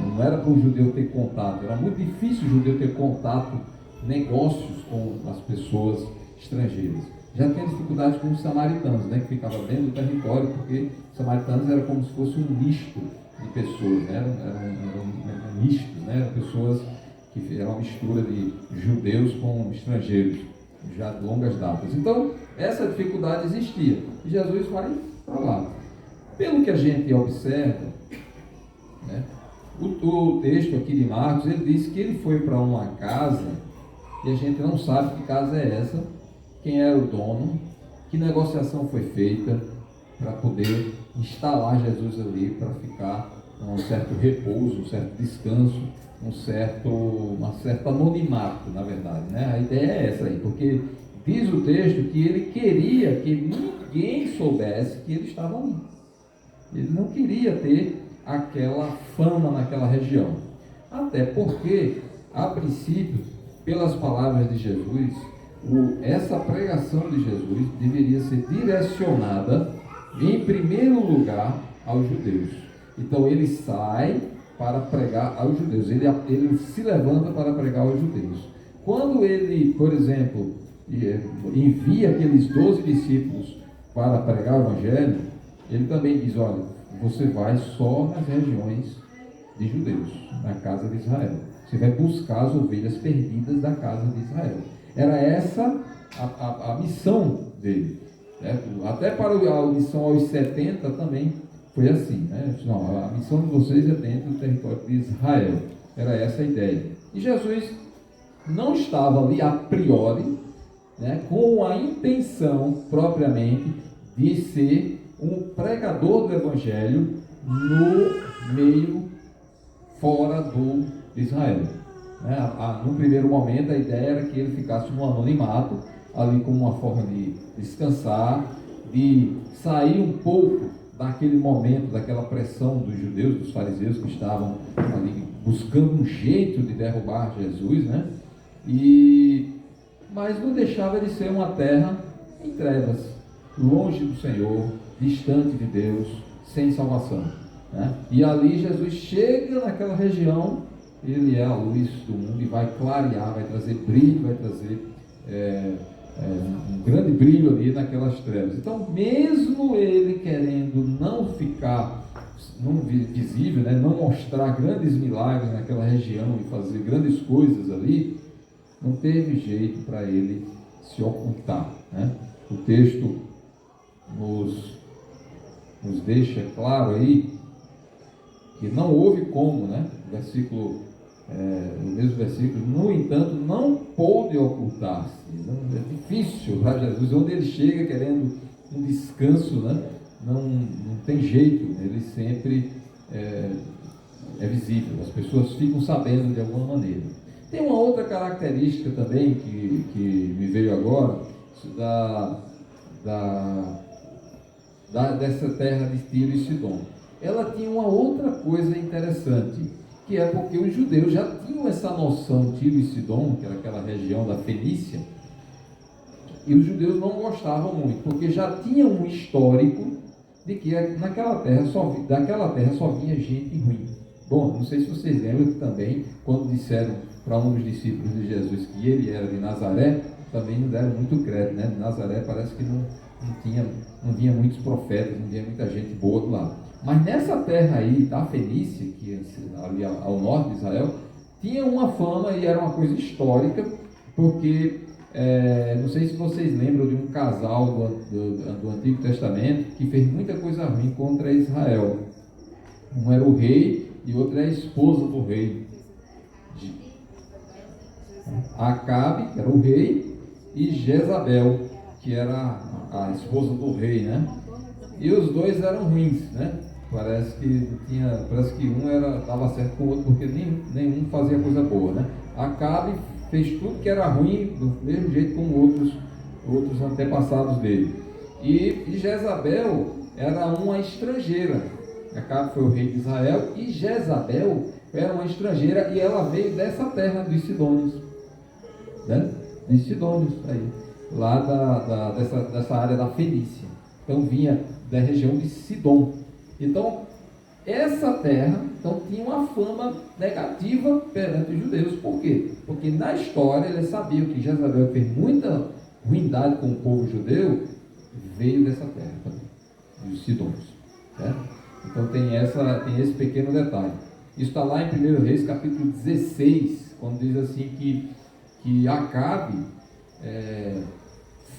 não era para o judeu ter contato, era muito difícil o judeu ter contato, negócios com as pessoas estrangeiras. Já tinha dificuldade com os samaritanos, né, que ficavam dentro do território, porque os samaritanos eram como se fosse um misto de pessoas, né, eram mistos, né, eram pessoas que eram uma mistura de judeus com estrangeiros, já de longas datas. Então, essa dificuldade existia. E Jesus vai para lá. Pelo que a gente observa, né, o texto aqui de Marcos, ele diz que ele foi para uma casa, e a gente não sabe que casa é essa, quem era o dono, que negociação foi feita para poder instalar Jesus ali, para ficar um certo repouso, um certo descanso, um certo anonimato, na verdade, né? A ideia é essa aí, porque diz o texto que ele queria que ninguém soubesse que ele estava ali. Ele não queria ter aquela fama naquela região. Até porque, a princípio, pelas palavras de Jesus, essa pregação de Jesus deveria ser direcionada, em primeiro lugar, aos judeus. Então ele sai para pregar aos judeus, ele se levanta para pregar aos judeus. Quando ele, por exemplo, envia aqueles 12 discípulos para pregar o Evangelho, ele também diz, olha, você vai só nas regiões de judeus, na casa de Israel. Você vai buscar as ovelhas perdidas da casa de Israel. Era essa a missão dele. Né? Até para a missão aos 70 também foi assim. Né? Não, a missão de vocês é dentro do território de Israel. Era essa a ideia. E Jesus não estava ali a priori, né, com a intenção propriamente de ser um pregador do Evangelho no meio, fora do Israel. Né? No primeiro momento a ideia era que ele ficasse no anonimato, ali como uma forma de descansar, de sair um pouco daquele momento, daquela pressão dos judeus, dos fariseus que estavam ali buscando um jeito de derrubar Jesus, né? Mas não deixava de ser uma terra em trevas, longe do Senhor, distante de Deus, sem salvação. Né? E ali Jesus chega naquela região, ele é a luz do mundo e vai clarear, vai trazer brilho, vai trazer um grande brilho ali naquelas trevas. Então, mesmo ele querendo não ficar visível, né, não mostrar grandes milagres naquela região e fazer grandes coisas ali, não teve jeito para ele se ocultar. Né? O texto nos deixa claro aí que não houve como, né? No mesmo versículo, no entanto, não pôde ocultar-se. É difícil para Jesus, onde ele chega querendo um descanso, né? Não tem jeito, ele sempre é visível, as pessoas ficam sabendo de alguma maneira. Tem uma outra característica também que me veio agora, dessa terra de Tiro e Sidom. Ela tinha uma outra coisa interessante, que é porque os judeus já tinham essa noção, Tiro e Sidom, que era aquela região da Fenícia, e os judeus não gostavam muito, porque já tinha um histórico de que daquela terra só vinha gente ruim. Bom, não sei se vocês lembram que também, quando disseram para um dos discípulos de Jesus que ele era de Nazaré, também não deram muito crédito, né? De Nazaré parece que não vinha muitos profetas, não vinha muita gente boa do lado. Mas nessa terra aí, da Fenícia, que é ali ao norte de Israel, tinha uma fama e era uma coisa histórica, porque, não sei se vocês lembram de um casal do Antigo Testamento que fez muita coisa ruim contra Israel. Um era o rei e outro era a esposa do rei. Acabe, que era o rei, e Jezabel, que era a esposa do rei, né? E os dois eram ruins, né? Parece que um dava certo com o outro, porque nenhum fazia coisa boa, né? Acabe fez tudo que era ruim, do mesmo jeito como outros antepassados dele. E Jezabel era uma estrangeira. Acabe foi o rei de Israel, e Jezabel era uma estrangeira, e ela veio dessa terra dos Sidônios, né? Dos Sidônios, aí, lá dessa área da Fenícia. Então vinha da região de Sidom. Então, essa terra tinha uma fama negativa perante os judeus. Por quê? Porque na história eles sabiam que Jezabel fez muita ruindade com o povo judeu, veio dessa terra também, dos Sidônios. Certo? Então tem esse pequeno detalhe. Isso está lá em 1 Reis, capítulo 16, quando diz assim que Acabe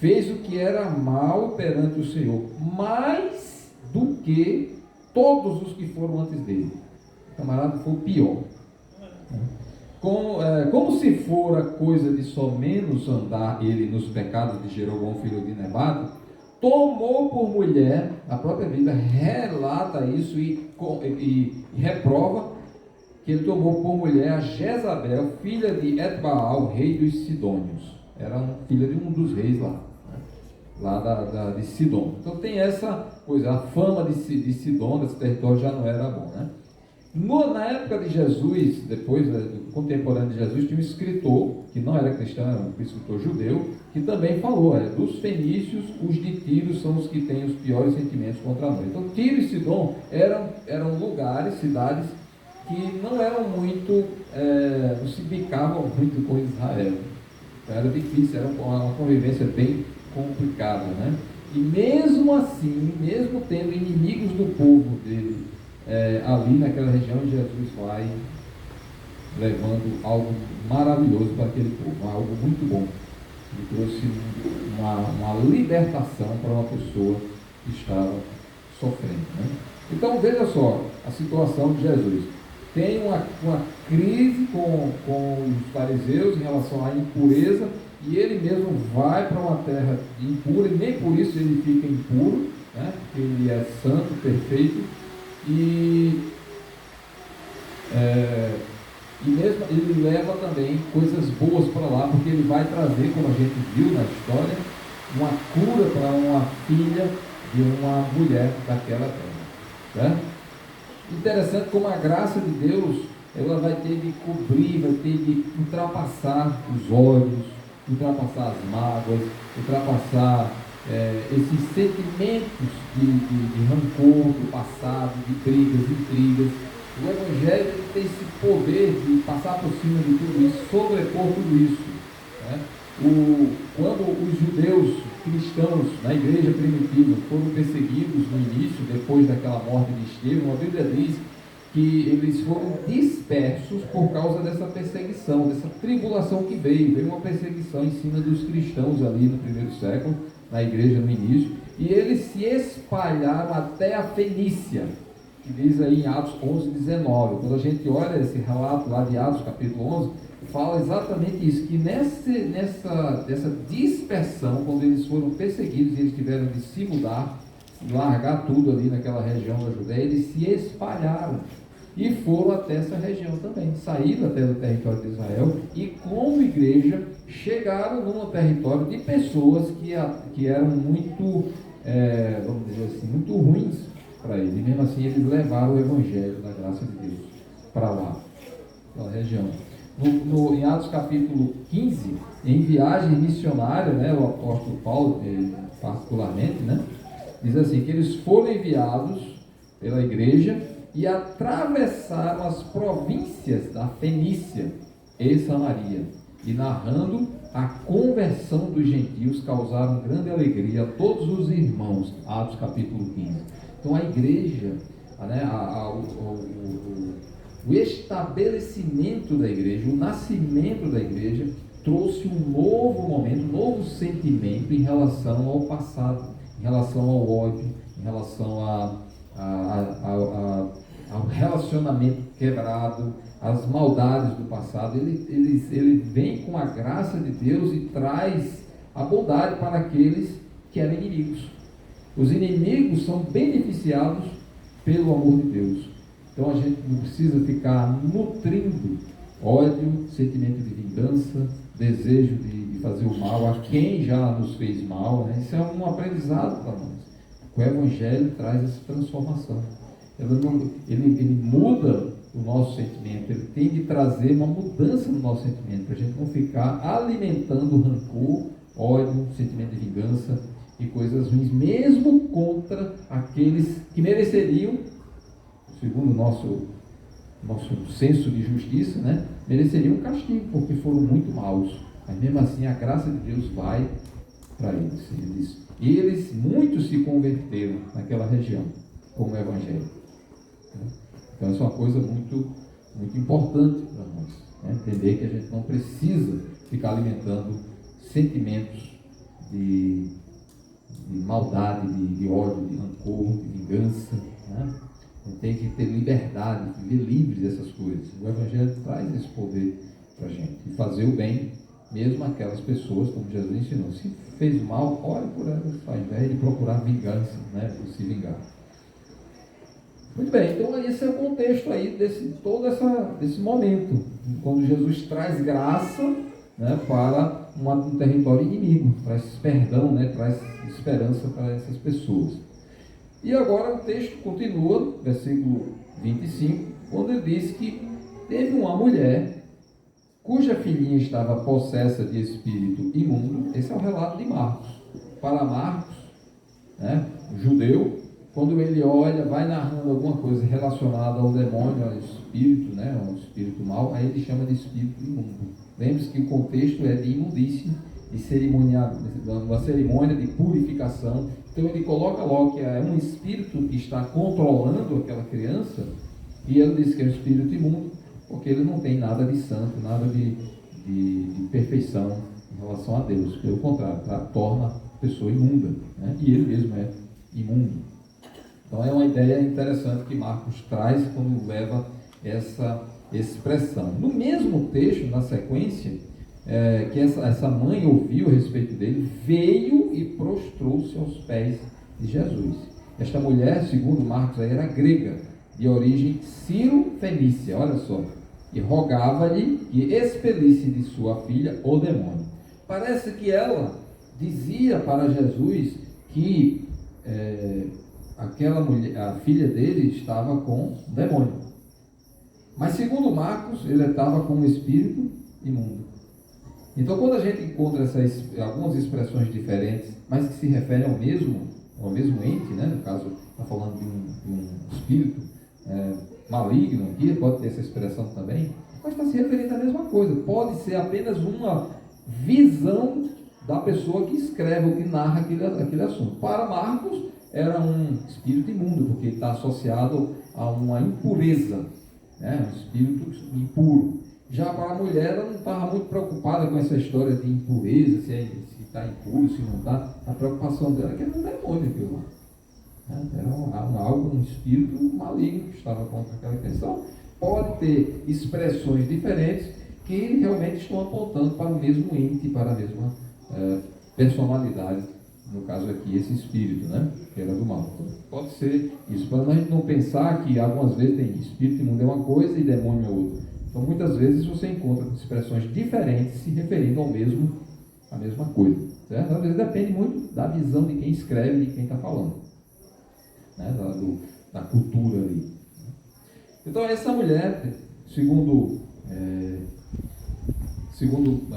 fez o que era mal perante o Senhor, mais do que todos os que foram antes dele. O camarada foi o pior. Como se fora coisa de só menos andar ele nos pecados de Jeroboão, filho de Nebate, tomou por mulher, a própria Bíblia relata isso e reprova que ele tomou por mulher a Jezabel, filha de Etbaal, rei dos Sidônios. Era filha de um dos reis lá de Sidom. Então tem essa coisa, a fama de Sidom, desse território, já não era bom, né? Na época de Jesus, depois do contemporâneo de Jesus, tinha um escritor, que não era cristão, era um escritor judeu, que também falou, dos fenícios, os de Tiro são os que têm os piores sentimentos contra nós. Então Tiro e Sidom eram lugares, cidades, que não eram muito, não se bicavam muito com Israel. Então era difícil, era uma convivência bem complicada, né? E mesmo assim, mesmo tendo inimigos do povo dele, ali naquela região, Jesus vai levando algo maravilhoso para aquele povo, algo muito bom. Ele trouxe uma libertação para uma pessoa que estava sofrendo, né? Então veja só a situação de Jesus. Tem uma crise com os fariseus em relação à impureza, e ele mesmo vai para uma terra impura, e nem por isso ele fica impuro, né? Porque ele é santo, perfeito, e mesmo ele leva também coisas boas para lá, porque ele vai trazer, como a gente viu na história, uma cura para uma filha de uma mulher daquela terra, né? Interessante como a graça de Deus, ela vai ter de cobrir, vai ter de ultrapassar os ódios, ultrapassar as mágoas, ultrapassar esses sentimentos de rancor do passado, de brigas, intrigas. O Evangelho tem esse poder de passar por cima de tudo isso, sobrepor tudo isso, né? Quando os judeus cristãos na igreja primitiva foram perseguidos no início, depois daquela morte de Estevão, a Bíblia diz que eles foram dispersos por causa dessa perseguição, dessa tribulação que veio uma perseguição em cima dos cristãos ali no primeiro século, na igreja no início, e eles se espalharam até a Fenícia, que diz aí em Atos 11:19. Quando a gente olha esse relato lá de Atos capítulo 11, fala exatamente isso, que dessa dispersão, quando eles foram perseguidos e eles tiveram de se mudar, largar tudo ali naquela região da Judéia, eles se espalharam e foram até essa região também, saíram até do território de Israel, e como igreja chegaram num território de pessoas que eram muito, vamos dizer assim, muito ruins para eles, e mesmo assim eles levaram o Evangelho da graça de Deus para lá, aquela região. Em Atos capítulo 15, em viagem missionária, né, o apóstolo Paulo, particularmente, né, diz assim, que eles foram enviados pela igreja e atravessaram as províncias da Fenícia e Samaria, e narrando a conversão dos gentios, causaram grande alegria a todos os irmãos. Atos capítulo 15. Então a igreja, né, o estabelecimento da igreja, o nascimento da igreja, trouxe um novo momento, um novo sentimento em relação ao passado, em relação ao ódio, em relação ao relacionamento quebrado, às maldades do passado. Ele vem com a graça de Deus e traz a bondade para aqueles que eram inimigos. Os inimigos são beneficiados pelo amor de Deus. Então a gente não precisa ficar nutrindo ódio, sentimento de vingança, desejo de fazer o mal a quem já nos fez mal, né? Isso é um aprendizado para nós. O Evangelho traz essa transformação. Ele muda o nosso sentimento, ele tem de trazer uma mudança no nosso sentimento, para a gente não ficar alimentando rancor, ódio, sentimento de vingança e coisas ruins, mesmo contra aqueles que mereceriam, segundo o nosso senso de justiça, né, mereceriam um castigo, porque foram muito maus. Mas mesmo assim a graça de Deus vai para eles. Eles muitos se converteram naquela região como Evangelho. Então isso é uma coisa muito, muito importante para nós, né? Entender que a gente não precisa ficar alimentando sentimentos de maldade, de ódio, de rancor, de vingança, né? A gente tem que ter liberdade, viver livre dessas coisas. O Evangelho traz esse poder para a gente, de fazer o bem, mesmo aquelas pessoas, como Jesus ensinou. Se fez mal, ore por elas, ao invés de procurar vingança, né? De se vingar. Muito bem, então esse é o contexto aí desse momento, quando Jesus traz graça, né, para um território inimigo, traz perdão, né, traz esperança para essas pessoas. E agora o texto continua, versículo 25, quando ele diz que teve uma mulher cuja filhinha estava possessa de espírito imundo. Esse é o relato de Marcos. Para Marcos, né, o judeu, quando ele olha, vai narrando alguma coisa relacionada ao demônio, ao espírito, né, ao espírito mau, aí ele chama de espírito imundo. Lembre-se que o contexto é de imundície, de cerimonial, uma cerimônia de purificação. Então ele coloca logo que é um espírito que está controlando aquela criança, e ele diz que é um espírito imundo, porque ele não tem nada de santo, nada de perfeição em relação a Deus. Pelo contrário, torna a pessoa imunda, né? E ele mesmo é imundo. Então é uma ideia interessante que Marcos traz quando leva essa expressão. No mesmo texto, na sequência, que essa mãe ouviu a respeito dele, veio e prostrou-se aos pés de Jesus. Esta mulher, segundo Marcos, aí era grega, de origem sírio-fenícia, olha só, e rogava-lhe que expelisse de sua filha o demônio. Parece que ela dizia para Jesus que aquela mulher, a filha dele, estava com demônio. Mas segundo Marcos, ele estava com um espírito imundo. Então, quando a gente encontra algumas expressões diferentes, mas que se referem ao mesmo ente, né? No caso, está falando de um espírito maligno aqui, pode ter essa expressão também, mas está se referindo à mesma coisa. Pode ser apenas uma visão da pessoa que escreve ou que narra aquele assunto. Para Marcos, era um espírito imundo, porque está associado a uma impureza, né? Um espírito impuro. Já para a mulher, ela não estava muito preocupada com essa história de impureza, se está impuro, se não está. A preocupação dela é que era um demônio aquilo lá, né? Era um espírito maligno que estava contra aquela questão. Pode ter expressões diferentes que realmente estão apontando para o mesmo ente, para a mesma personalidade, no caso aqui, esse espírito, né, que era do mal. Então, pode ser isso, para a gente não pensar que algumas vezes tem espírito imundo é uma coisa e demônio é outra. Então, muitas vezes você encontra expressões diferentes se referindo à mesma coisa, certo? Às vezes depende muito da visão de quem escreve e de quem está falando, né, da cultura ali. Então, essa mulher, segundo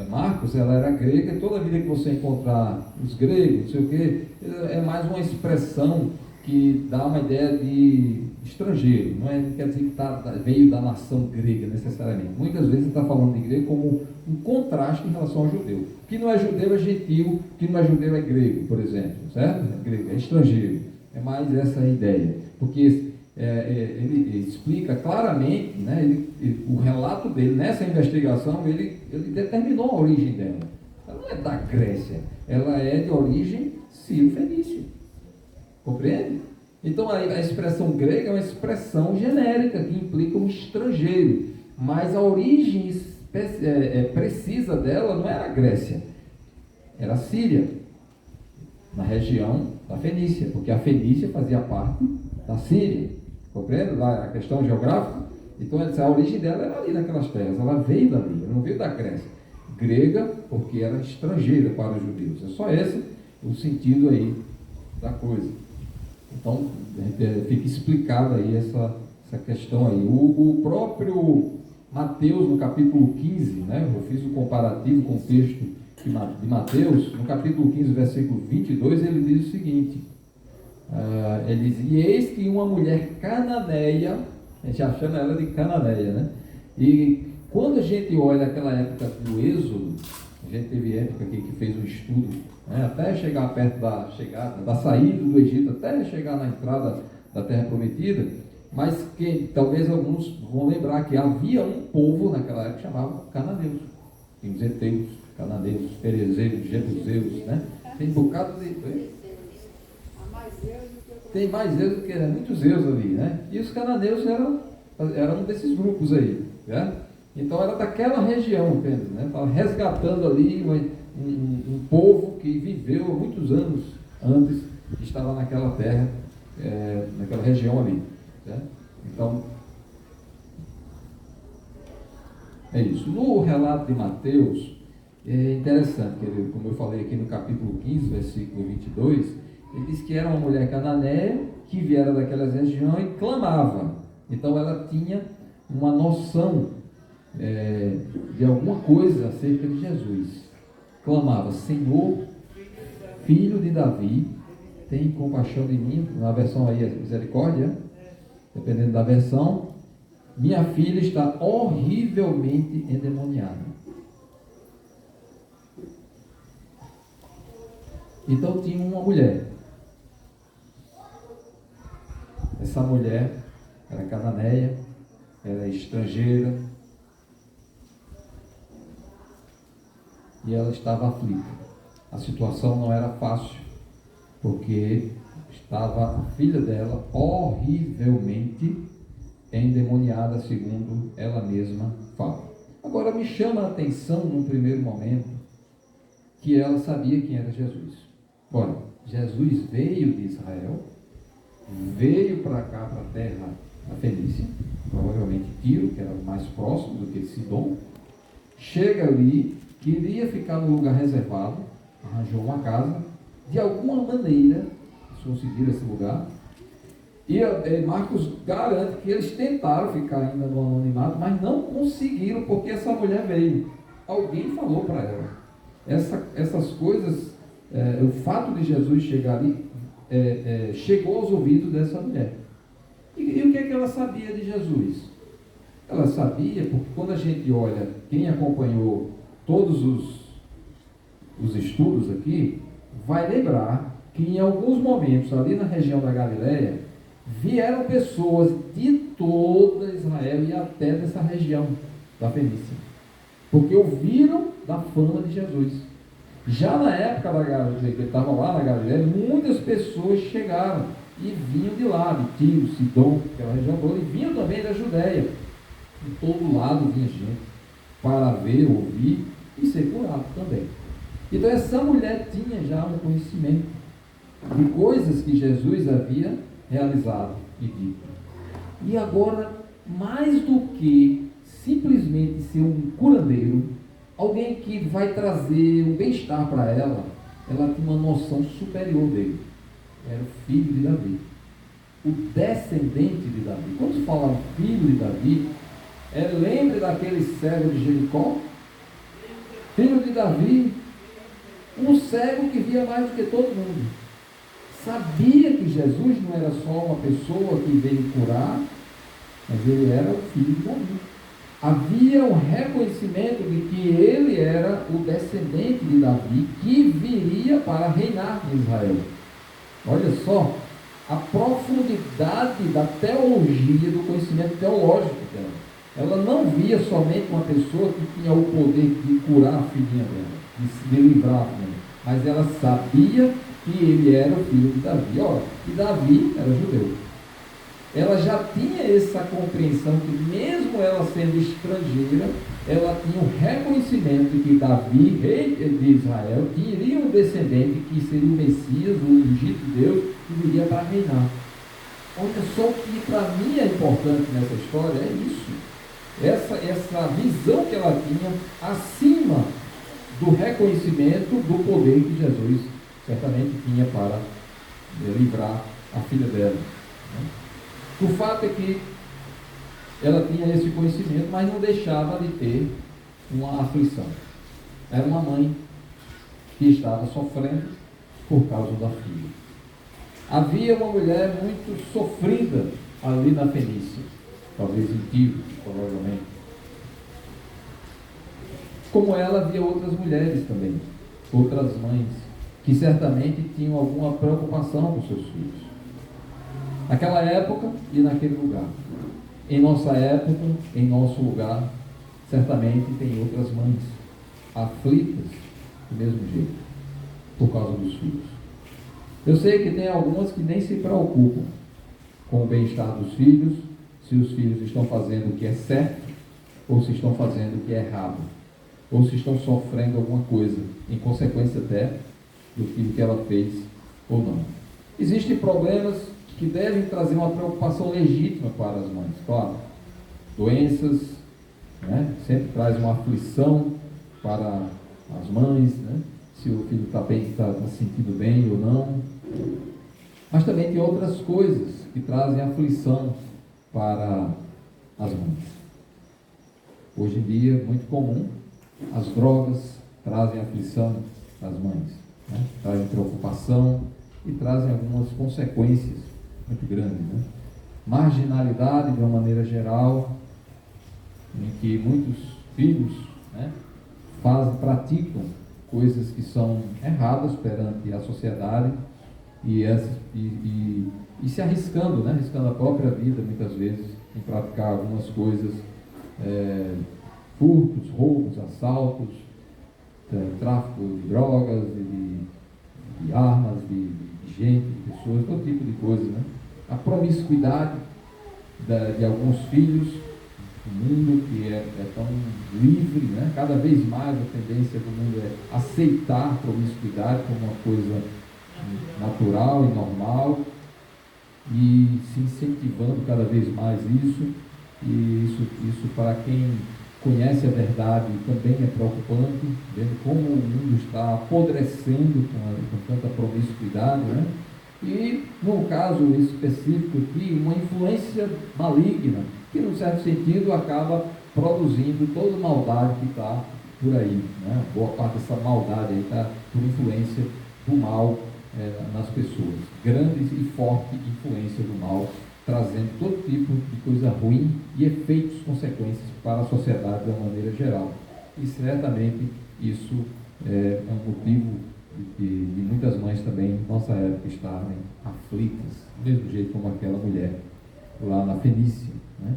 Marcos, ela era grega, e toda vida que você encontrar os gregos, não sei o quê, é mais uma expressão que dá uma ideia de estrangeiro, não quer dizer que veio da nação grega necessariamente. Muitas vezes está falando de grego como um contraste em relação ao judeu. O que não é judeu é gentil, o que não é judeu é grego, por exemplo, certo? É grego, é estrangeiro. É mais essa a ideia, porque ele explica claramente, né, o relato dele nessa investigação, ele determinou a origem dela. Ela não é da Grécia, ela é de origem sírio-fenícia. Compreende? Então a expressão grega é uma expressão genérica que implica um estrangeiro, mas a origem precisa dela não era a Grécia, era a Síria, na região da Fenícia, porque a Fenícia fazia parte da Síria. Compreende? Lá a questão geográfica. Então a origem dela era ali naquelas terras, ela veio dali, ela não veio da Grécia. Grega, porque era estrangeira para os judeus. É só esse o sentido aí da coisa. Então fica explicada aí essa questão aí. O próprio Mateus, no capítulo 15, né, eu fiz o comparativo com o texto de Mateus, no capítulo 15, versículo 22, ele diz o seguinte, ele diz, e eis que uma mulher cananeia, a gente já chama ela de cananeia, né? E quando a gente olha aquela época do Êxodo, a gente teve época aqui que fez um estudo, né, até chegar perto da saída do Egito, até chegar na entrada da Terra Prometida, mas que talvez alguns vão lembrar que havia um povo naquela época chamado cananeus. Tem os heteus, cananeus, ferezeiros, jebuseus, né? Tem um bocado de... Tem mais Zeus do que muitos Zeus ali, né? E os cananeus eram um desses grupos aí, né? Então era daquela região, entende? Né? Estava resgatando ali um povo que viveu há muitos anos antes, que estava naquela terra, naquela região ali, né? Então, é isso. No relato de Mateus, é interessante, que ele, como eu falei aqui no capítulo 15, versículo 22, ele diz que era uma mulher cananeia que viera daquelas regiões e clamava. Então ela tinha uma noção de alguma coisa acerca de Jesus. Clamava: Senhor, filho de Davi, tem compaixão de mim. Na versão aí é misericórdia, dependendo da versão. Minha filha está horrivelmente endemoniada. Então tinha uma mulher. Essa mulher era cananeia, era estrangeira, e ela estava aflita. A situação não era fácil, porque estava a filha dela horrivelmente endemoniada, segundo ela mesma fala. Agora me chama a atenção, num primeiro momento, que ela sabia quem era Jesus. Ora, Jesus veio de Israel, veio para cá, para a terra da Fenícia, provavelmente Tiro, que era mais próximo do que Sidom. Chega ali, queria ficar no lugar reservado, arranjou uma casa, de alguma maneira conseguiram esse lugar. E Marcos garante que eles tentaram ficar ainda no anonimato, mas não conseguiram, porque essa mulher veio. Alguém falou para ela. Essas coisas, o fato de Jesus chegar ali, chegou aos ouvidos dessa mulher. E o que é que ela sabia de Jesus? Ela sabia, porque quando a gente olha, quem acompanhou todos os estudos aqui, vai lembrar que em alguns momentos, ali na região da Galileia, vieram pessoas de toda Israel e até dessa região da Fenícia, porque ouviram da fama de Jesus. Já na época da Galileia, que ele estava lá na Galileia, muitas pessoas chegaram e vinham de lá, de Tiro, Sidom, aquela região toda, e vinham também da Judéia. De todo lado vinha gente para ver, ouvir e ser curado também. Então essa mulher tinha já um conhecimento de coisas que Jesus havia realizado e dito. E agora, mais do que simplesmente ser um curandeiro, alguém que vai trazer um bem-estar para ela, ela tinha uma noção superior dele. Era o filho de Davi, o descendente de Davi. Quando se fala filho de Davi, lembre daquele cego de Jericó, filho de Davi, um cego que via mais do que todo mundo. Sabia que Jesus não era só uma pessoa que veio curar, mas ele era o filho de Davi. Havia um reconhecimento de que ele era o descendente de Davi, que viria para reinar em Israel. Olha só a profundidade da teologia, do conhecimento teológico dela. Ela não via somente uma pessoa que tinha o poder de curar a filhinha dela, de livrar a filha, mas ela sabia que ele era o filho de Davi. E Davi era judeu. Ela já tinha essa compreensão que, mesmo ela sendo estrangeira, ela tinha um reconhecimento de que Davi, rei de Israel, teria um descendente que seria o Messias, o ungido de Deus, que viria para reinar. Olha só o que para mim é importante nessa história, é isso. Essa visão que ela tinha acima do reconhecimento do poder que Jesus certamente tinha para livrar a filha dela. O fato é que ela tinha esse conhecimento, mas não deixava de ter uma aflição. Era uma mãe que estava sofrendo por causa da filha. Havia uma mulher muito sofrida ali na Fenícia, talvez em Tiro, provavelmente. Como ela, havia outras mulheres também, outras mães, que certamente tinham alguma preocupação com seus filhos. Naquela época e naquele lugar. Em nossa época, em nosso lugar, certamente tem outras mães aflitas do mesmo jeito, por causa dos filhos. Eu sei que tem algumas que nem se preocupam com o bem-estar dos filhos, se os filhos estão fazendo o que é certo, ou se estão fazendo o que é errado, ou se estão sofrendo alguma coisa, em consequência até do filho que ela fez ou não. Existem problemas que devem trazer uma preocupação legítima para as mães, claro. Doenças, né? Sempre traz uma aflição para as mães, né? Se o filho está bem, está se sentindo bem ou não. Mas também tem outras coisas que trazem aflição para as mães. Hoje em dia, é muito comum, as drogas trazem aflição às mães, né? Trazem preocupação e trazem algumas consequências muito grandes, né? Marginalidade, de uma maneira geral, em que muitos filhos, né, praticam coisas que são erradas perante a sociedade e se arriscando, né, arriscando a própria vida, muitas vezes, em praticar algumas coisas, furtos, roubos, assaltos, tráfico de drogas, de armas, de gente, de pessoas, todo tipo de coisa, né? A promiscuidade de alguns filhos, um mundo que é tão livre, né? Cada vez mais a tendência do mundo é aceitar a promiscuidade como uma coisa natural e normal, e se incentivando cada vez mais isso, e isso para quem conhece a verdade também é preocupante, vendo como o mundo está apodrecendo com tanta promiscuidade, né? E, no caso específico aqui, uma influência maligna, que, num certo sentido, acaba produzindo toda a maldade que está por aí, né? Boa parte dessa maldade aí está por influência do mal nas pessoas. Grande e forte influência do mal, trazendo todo tipo de coisa ruim e efeitos, consequências para a sociedade de uma maneira geral. E certamente isso é um motivo de muitas mães também, em nossa época, estarem aflitas, do mesmo jeito como aquela mulher lá na Fenícia, né?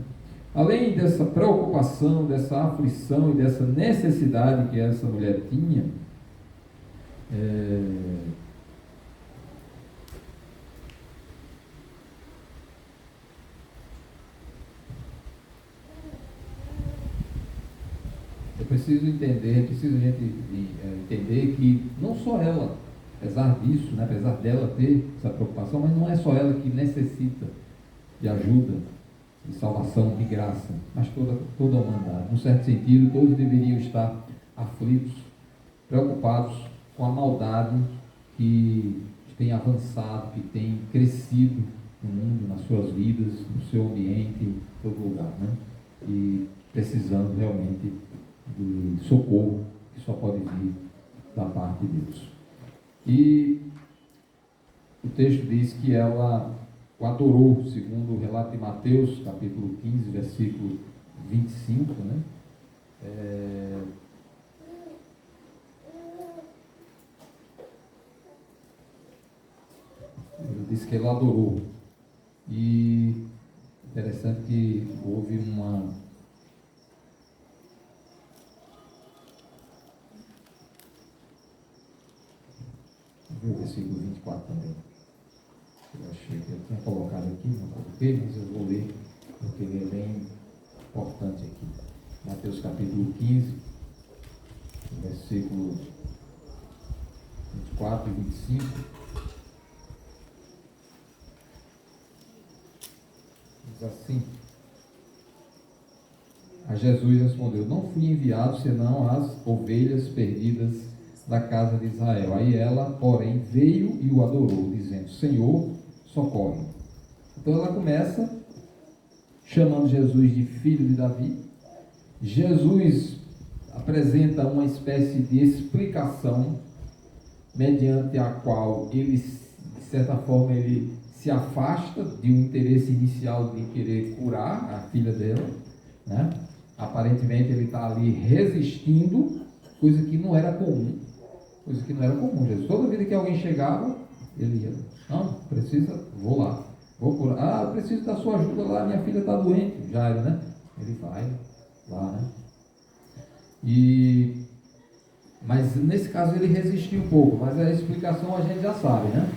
Além dessa preocupação, dessa aflição e dessa necessidade que essa mulher tinha, preciso entender que não só ela, apesar disso, né, apesar dela ter essa preocupação, mas não é só ela que necessita de ajuda, de salvação, de graça, mas toda a humanidade. Num certo sentido, todos deveriam estar aflitos, preocupados com a maldade que tem avançado, que tem crescido no mundo, nas suas vidas, no seu ambiente, em todo lugar, né? E precisando realmente de socorro que só pode vir da parte de Deus. E o texto diz que ela o adorou, segundo o relato de Mateus, capítulo 15, versículo 25, né? Ele diz que ela adorou. E interessante que houve uma o versículo 24 também. Eu achei que eu tinha colocado aqui, não coloquei, mas eu vou ler, porque ele é bem importante aqui. Mateus capítulo 15, versículo 24 e 25. Diz assim: a Jesus respondeu: não fui enviado senão às ovelhas perdidas da casa de Israel. Aí ela, porém, veio e o adorou, dizendo: Senhor, socorre. Então ela começa chamando Jesus de filho de Davi. Jesus apresenta uma espécie de explicação mediante a qual ele, de certa forma, ele se afasta de um interesse inicial de querer curar a filha dela, né? Aparentemente ele está ali resistindo, coisa que não era comum. Jesus, toda vida que alguém chegava, ele ia: não, precisa, vou lá, vou curar. Ah, preciso da sua ajuda lá, minha filha está doente. Já era, né? Ele vai lá, né? E Mas nesse caso ele resistiu um pouco, mas a explicação a gente já sabe, né?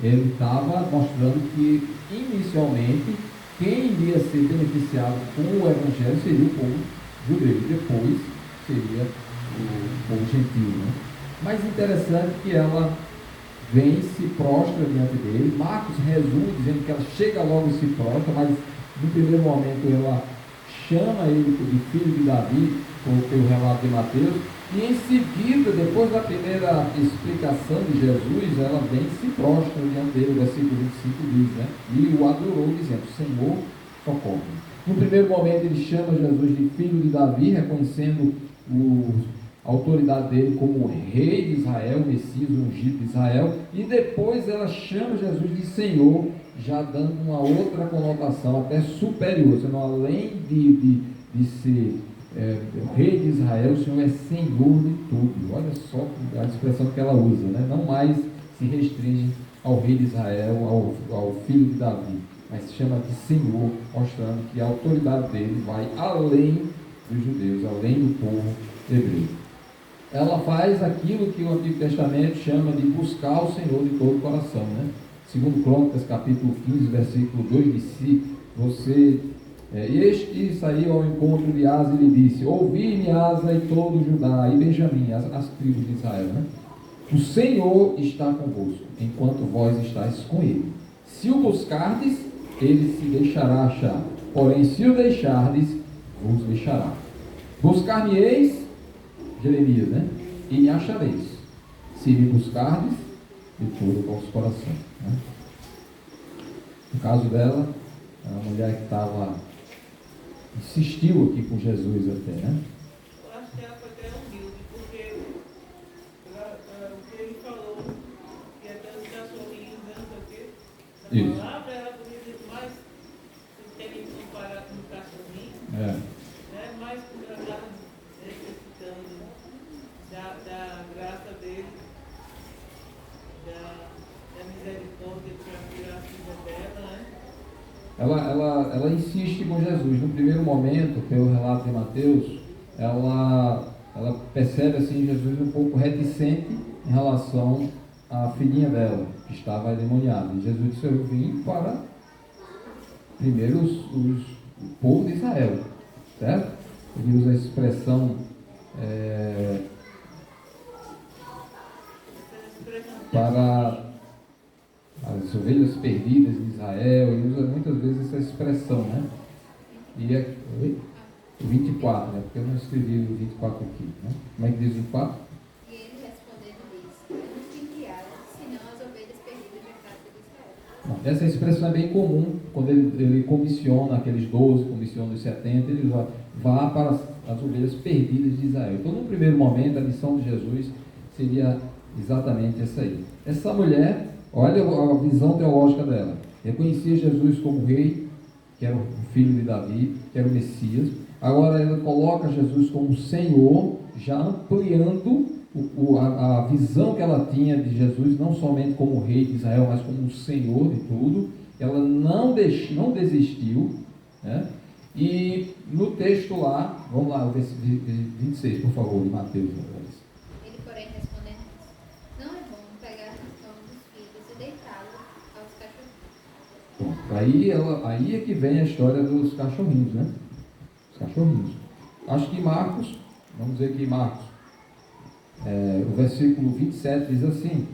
Ele estava mostrando que inicialmente quem iria ser beneficiado com o Evangelho seria o povo judeu, e depois seria o povo gentil, né? Mas interessante que ela vem, se prostra diante dele. Marcos resume dizendo que ela chega logo e se prostra, mas no primeiro momento ela chama ele de filho de Davi, pelo relato de Mateus, e em seguida, depois da primeira explicação de Jesus, ela vem e se prostra diante dele, o versículo 25 diz, né? E o adorou, dizendo: Senhor, socorre. No primeiro momento ele chama Jesus de filho de Davi, reconhecendo a autoridade dele como rei de Israel, Messias, ungido de Israel, e depois ela chama Jesus de Senhor, já dando uma outra conotação, até superior, sendo além de ser rei de Israel, o Senhor é Senhor de tudo. Olha só a expressão que ela usa, né? Não mais se restringe ao rei de Israel, ao filho de Davi, mas se chama de Senhor, mostrando que a autoridade dele vai além dos judeus, além do povo hebreu. Ela faz aquilo que o Antigo Testamento chama de buscar o Senhor de todo o coração, né? Segundo Crônicas, capítulo 15, versículo 2, disse: este saiu ao encontro de Asa e lhe disse: ouvi-me, Asa, e todo Judá, e Benjamim, as tribos de Israel, né? O Senhor está convosco, enquanto vós estáis com ele. Se o buscardes, ele se deixará achar. Porém, se o deixardes, vos deixará. Buscar-me-eis, Jeremias, né? E me achareis, se me buscardes de todo o vosso coração, né? No caso dela, a mulher que insistiu aqui com Jesus até, né? Eu acho que ela foi até humilde, porque o que ele falou, que até os cachorrinhos, não sei o quê, Isso. na palavra ela podia dizer mais, se tem que comparar com o cachorrinho, É. né? Mais porque ela estava necessitando da graça dele, da misericórdia para tirar a filha dela, né? Ela insiste com Jesus. No primeiro momento, pelo relato de Mateus, ela percebe assim Jesus um pouco reticente em relação à filhinha dela, que estava endemoniada. E Jesus disse: eu vim para primeiro o povo de Israel, certo? Ele usa a expressão para as ovelhas perdidas de Israel. Ele usa muitas vezes essa expressão, né? E o 24, né? Porque eu não escrevi o 24 aqui, né? Como é que diz o 24? E ele respondendo disse: eu não fui criado, senão as ovelhas perdidas da casa de Israel. Essa expressão é bem comum quando ele comissiona aqueles 12, comissiona os 70, ele vá para as ovelhas perdidas de Israel. Então, no primeiro momento, a missão de Jesus seria exatamente essa aí. Essa mulher, olha a visão teológica dela, reconhecia Jesus como rei, que era o filho de Davi, que era o Messias. Agora ela coloca Jesus como Senhor, já ampliando a visão que ela tinha de Jesus, não somente como rei de Israel, mas como o Senhor de tudo. Ela não desistiu, né? E no texto lá, vamos lá, o versículo 26, por favor, de Mateus. Ele, porém, respondendo disse: não é bom pegar no cão dos filhos e deitá-lo aos cachorrinhos. Aí é que vem a história dos cachorrinhos, né? Os cachorrinhos. Acho que Marcos, vamos dizer que Marcos, o versículo 27 diz assim: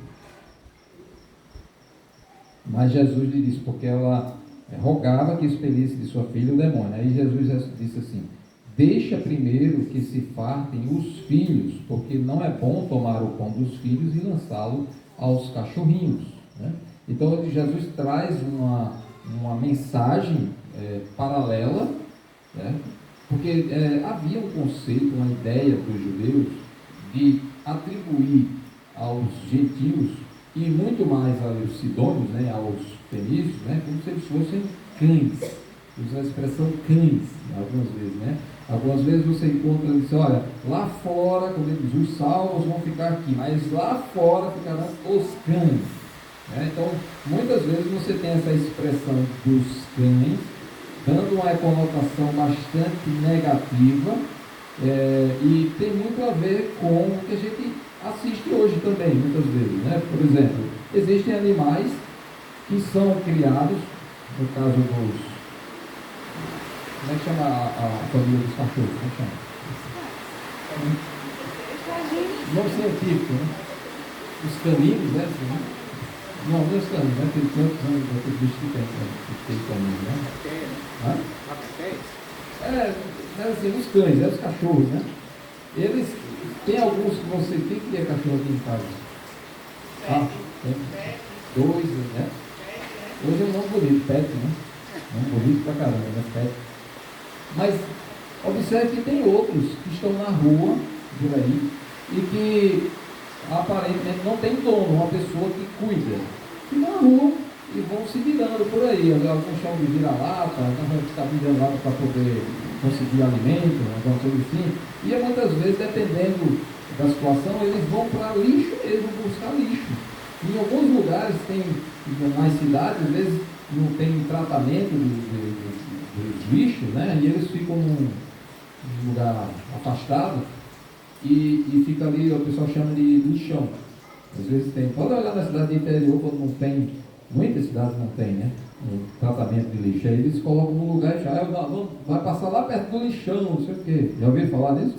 mas Jesus lhe disse, porque ela rogava que expelisse de sua filha o demônio. Aí Jesus disse assim: deixa primeiro que se fartem os filhos, porque não é bom tomar o pão dos filhos e lançá-lo aos cachorrinhos, né? Então Jesus traz uma mensagem paralela, né? Porque havia um conceito, uma ideia dos judeus de atribuir aos gentios e muito mais aos sidônios, né, aos fenícios, né, como se eles fossem cães. Usa a expressão cães algumas vezes, né? Algumas vezes você encontra e diz: olha, lá fora, quando ele diz, os salvos vão ficar aqui, mas lá fora ficarão os cães, né? Então, muitas vezes você tem essa expressão dos cães, dando uma conotação bastante negativa, E tem muito a ver com o que a gente assiste hoje também, muitas vezes, né? Por exemplo, existem animais que são criados, no caso dos... Como é que chama a família dos cachorros? Como é que chama? Nome científico, né? Os caninos, né? Não, não é os caninos, né? Tem tantos bichos que tem canino, né? Assim, os cães, os cachorros, né? Eles, tem alguns que você tem que ter cachorro aqui em casa. Tem 2, né? Hoje é um nome bonito, pet, né? É um bonito pra caramba, né? Pet. Mas observe que tem outros que estão na rua, por aí, e que aparentemente não tem dono, uma pessoa que cuida. E na rua e vão se virando por aí. Alguns chamam de vira-lata, alguns estão virando lata para poder conseguir alimento, alguma coisa assim. E muitas vezes, dependendo da situação, eles vão para lixo mesmo, buscar lixo. Em alguns lugares tem, nas cidades, às vezes não tem tratamento dos lixos, né? E eles ficam num lugar afastado e fica ali, o pessoal chama de lixão. Às vezes tem, pode olhar na cidade interior quando não tem, muitas cidades não tem, né? Um tratamento de lixo. Aí eles colocam num lugar e já vai passar lá perto do lixão, não sei o quê. Já ouviram falar nisso?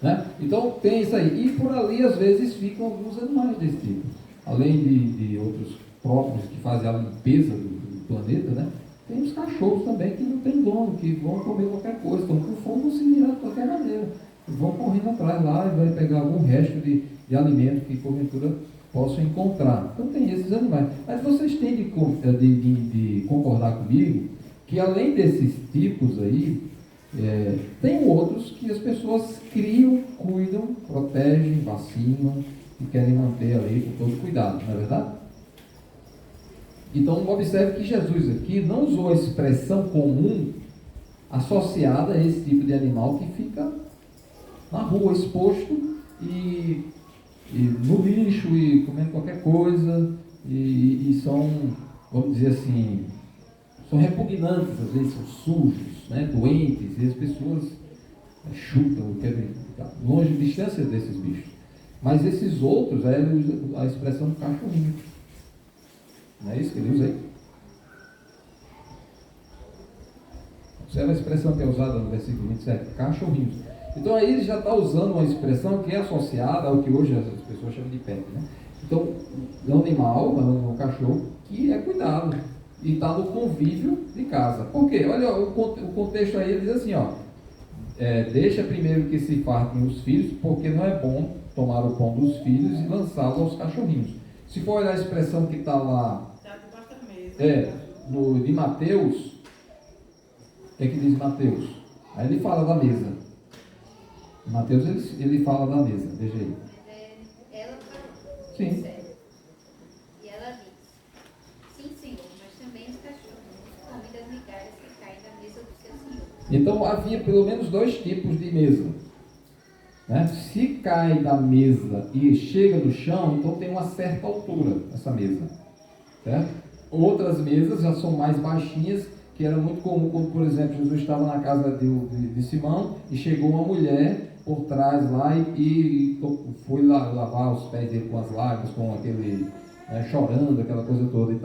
Né? Então tem isso aí. E por ali às vezes ficam alguns animais desse tipo. Além de outros próprios que fazem a limpeza do planeta, né? Tem os cachorros também que não tem dono, que vão comer qualquer coisa, estão com fome, vão se virar de qualquer maneira. Vão correndo atrás lá e vai pegar algum resto de alimento que porventura possam encontrar. Então tem esses animais. Mas vocês têm de concordar comigo que além desses tipos aí, tem outros que as pessoas criam, cuidam, protegem, vacinam e querem manter ali com todo cuidado, não é verdade? Então observe que Jesus aqui não usou a expressão comum associada a esse tipo de animal que fica na rua exposto e no lixo e comendo qualquer coisa e são, vamos dizer assim, são repugnantes, às vezes são sujos, né, doentes, e as pessoas chutam, querem ficar longe de distância desses bichos. Mas esses outros, ele usa a expressão cachorrinho. Não é isso que ele usa aí? Observa a expressão que é usada no versículo 27, cachorrinhos. Então aí ele já está usando uma expressão que é associada ao que hoje as pessoas chamam de pet, né? Então, é um animal, um cachorro, que é cuidado e está no convívio de casa. Por quê? Olha, o contexto aí, ele diz assim, ó, deixa primeiro que se fartem os filhos, porque não é bom tomar o pão dos filhos e lançá-los aos cachorrinhos. Se for olhar a expressão que está lá, de Mateus, o que é que diz Mateus? Aí ele fala da mesa. Mateus, ele fala da mesa, veja aí. Ela falou. Sim. E ela disse: sim, Senhor, mas também os cachorros comem das migalhas que caem da mesa do seu Senhor. Então havia pelo menos 2 tipos de mesa, né? Se cai da mesa e chega no chão, então tem uma certa altura essa mesa, certo? Outras mesas já são mais baixinhas, que era muito comum quando, por exemplo, Jesus estava na casa de Simão e chegou uma mulher por trás lá e foi lá lavar os pés dele com as lágrimas, com aquele, chorando, aquela coisa toda. E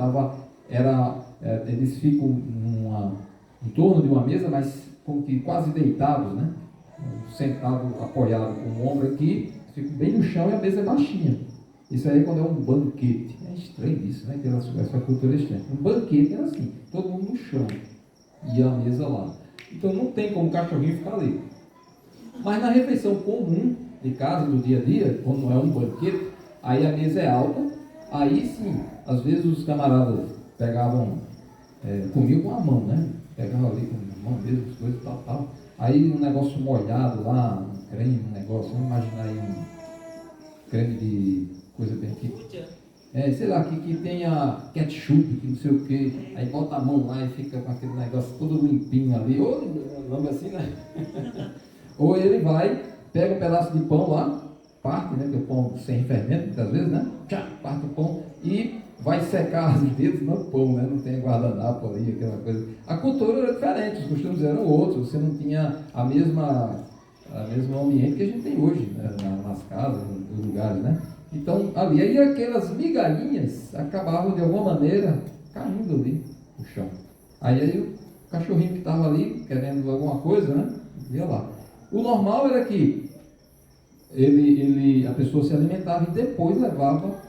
eles ficam em torno de uma mesa, mas como que quase deitados, né? Sentado, apoiado com o ombro aqui, ficam bem no chão e a mesa é baixinha. Isso aí é quando é um banquete. É estranho isso, né? Essa cultura é estranha. Um banquete era assim, todo mundo no chão e a mesa lá. Então não tem como o cachorrinho ficar ali. Mas na refeição comum de casa, do dia a dia, quando não é um banquete, aí a mesa é alta, aí sim, às vezes os camaradas pegavam, comiam com a mão, né? Pegavam ali com a mão mesmo, as coisas tal. Aí um negócio molhado lá, um creme, um negócio, vamos imaginar aí um creme de coisa bem que... sei lá, que tenha ketchup, que não sei o que, aí bota a mão lá e fica com aquele negócio todo limpinho ali, ou lembra assim, né? Ou ele vai, pega um pedaço de pão lá, parte, né, que é o pão sem fermento, muitas vezes, né? Parte o pão e vai secar os dedos no pão, né? Não tem guardanapo ali, aquela coisa. A cultura era diferente, os costumes eram outros, você não tinha a mesmo ambiente que a gente tem hoje, né? Nas casas, nos lugares, né? Então, ali, aí aquelas migalhinhas acabavam de alguma maneira caindo ali no chão. Aí o cachorrinho que estava ali, querendo alguma coisa, né? Ia lá. O normal era que a pessoa se alimentava e depois levava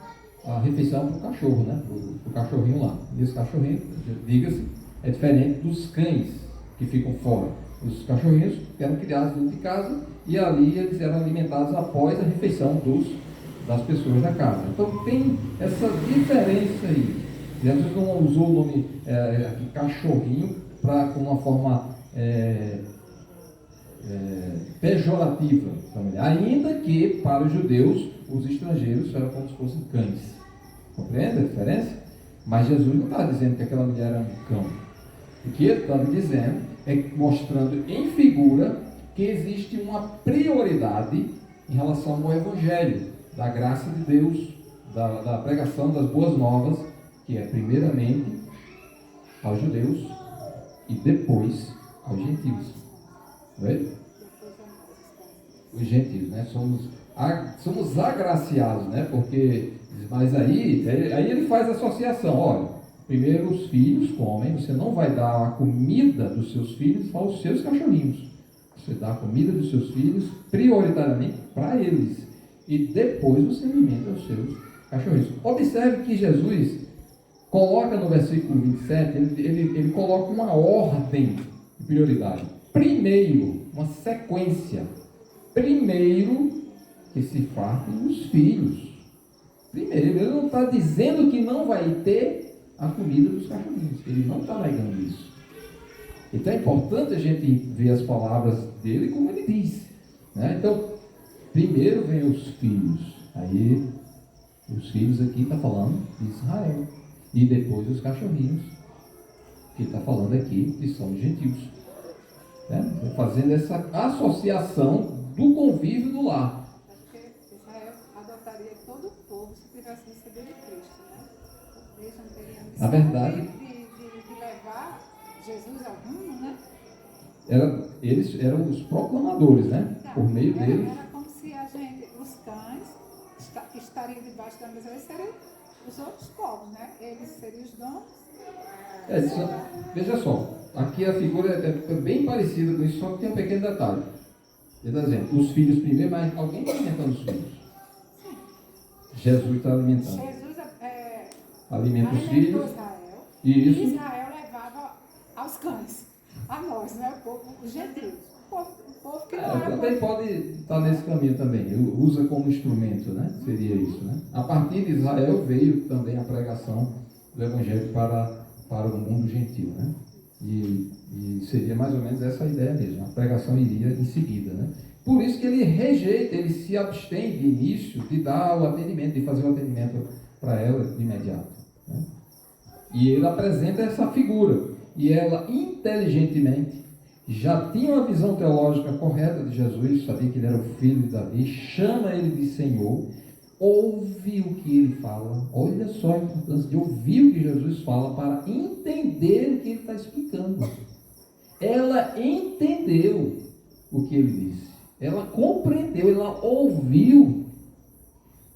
a refeição para o cachorro, né? Para o cachorrinho lá. E esse cachorrinho, diga-se, é diferente dos cães que ficam fora. Os cachorrinhos eram criados dentro de casa e ali eles eram alimentados após a refeição das pessoas da casa. Então tem essa diferença aí. Jesus não usou o nome cachorrinho com uma forma pejorativa também. Ainda que para os judeus os estrangeiros eram como se fossem cães. Compreende a diferença? Mas Jesus não está dizendo que aquela mulher era um cão. O que ele estava dizendo é mostrando em figura que existe uma prioridade em relação ao Evangelho, da graça de Deus, da pregação das boas novas, que é primeiramente aos judeus e depois aos gentios. Não é? Os gentios, né? Somos agraciados, né? Porque, mas aí ele faz associação. Olha, primeiro os filhos comem, você não vai dar a comida dos seus filhos aos seus cachorrinhos. Você dá a comida dos seus filhos prioritariamente para eles. E depois você alimenta os seus cachorrinhos. Observe que Jesus coloca no versículo 27, ele coloca uma ordem de prioridade. Primeiro, uma sequência. Primeiro que se fartem os filhos. Primeiro, ele não está dizendo que não vai ter a comida dos cachorrinhos. Ele não está negando isso. Então é importante a gente ver as palavras dele como ele diz. Né? Então, primeiro vem os filhos. Aí, os filhos aqui está falando de Israel. E depois os cachorrinhos, que está falando aqui, que são os gentios. Né? Fazendo essa associação do convívio do lar. Porque Israel adotaria todo o povo se tivesse recebido Cristo, né? Eles não teriam missão Na verdade, de levar Jesus ao mundo, né? Eles eram os proclamadores, né? Então, por meio deles. Era como se os cães estariam debaixo da mesa, eles seriam os outros povos, né? Eles seriam os donos. Veja só, aqui a figura é bem parecida com isso, só que tem um pequeno detalhe. Ele está dizendo, os filhos primeiro, mas alguém está alimentando os filhos. Jesus está alimentando. Jesus Alimenta os alimentou filhos. Israel, E isso. e Israel levava aos cães, a nós, né? O povo, os gentios. O povo que não era Também povo. pode estar nesse caminho também. Usa como instrumento, né? Seria isso, né? A partir de Israel veio também a pregação do Evangelho para o mundo gentil, né? E seria mais ou menos essa a ideia mesmo. A pregação iria em seguida, né? Por isso que ele rejeita, ele se abstém de início de dar o atendimento, de fazer o atendimento para ela de imediato, né? E ele apresenta essa figura. E ela, inteligentemente, já tinha uma visão teológica correta de Jesus, sabia que ele era o filho de Davi, chama ele de Senhor, ouve o que ele fala. Olha só a importância de ouvir o que Jesus fala para entender o que ele está explicando. Ela entendeu o que ele disse. Ela compreendeu, ela ouviu.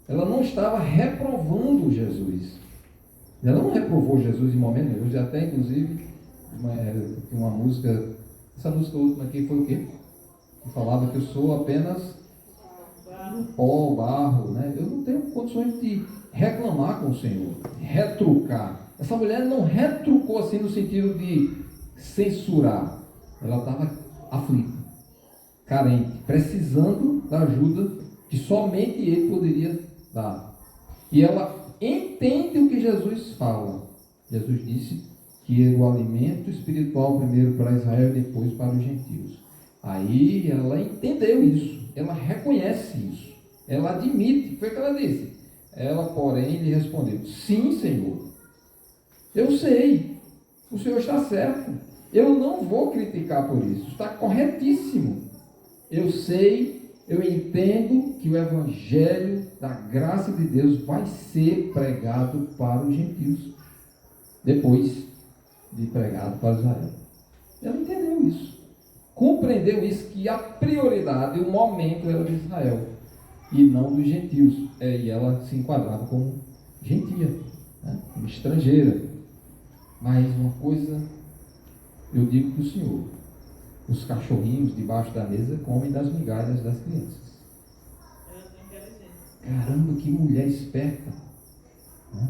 Ela não estava reprovando Jesus. Ela não reprovou Jesus em momento nenhum. Já até, inclusive, uma música, essa música última aqui foi o quê? Que falava que eu sou apenas pó, barro, né? Eu não tenho condições de reclamar com o Senhor, retrucar. Essa mulher não retrucou assim no sentido de censurar. Ela estava aflita, carente, precisando da ajuda que somente ele poderia dar. E ela entende o que Jesus fala. Jesus disse que o alimento espiritual primeiro para Israel e depois para os gentios. Aí ela entendeu isso, ela reconhece isso, ela admite, foi o que ela disse. Ela, porém, lhe respondeu: sim, Senhor, eu sei, o Senhor está certo, eu não vou criticar por isso, está corretíssimo. Eu sei eu entendo que o evangelho da graça de Deus vai ser pregado para os gentios, depois de pregado para Israel. Ela entendeu isso, compreendeu isso, que a prioridade, o momento era de Israel e não dos gentios. E ela se enquadrava como gentia, né? Como estrangeira. Mas uma coisa eu digo para o senhor: os cachorrinhos debaixo da mesa comem das migalhas das crianças. Caramba, que mulher esperta, né?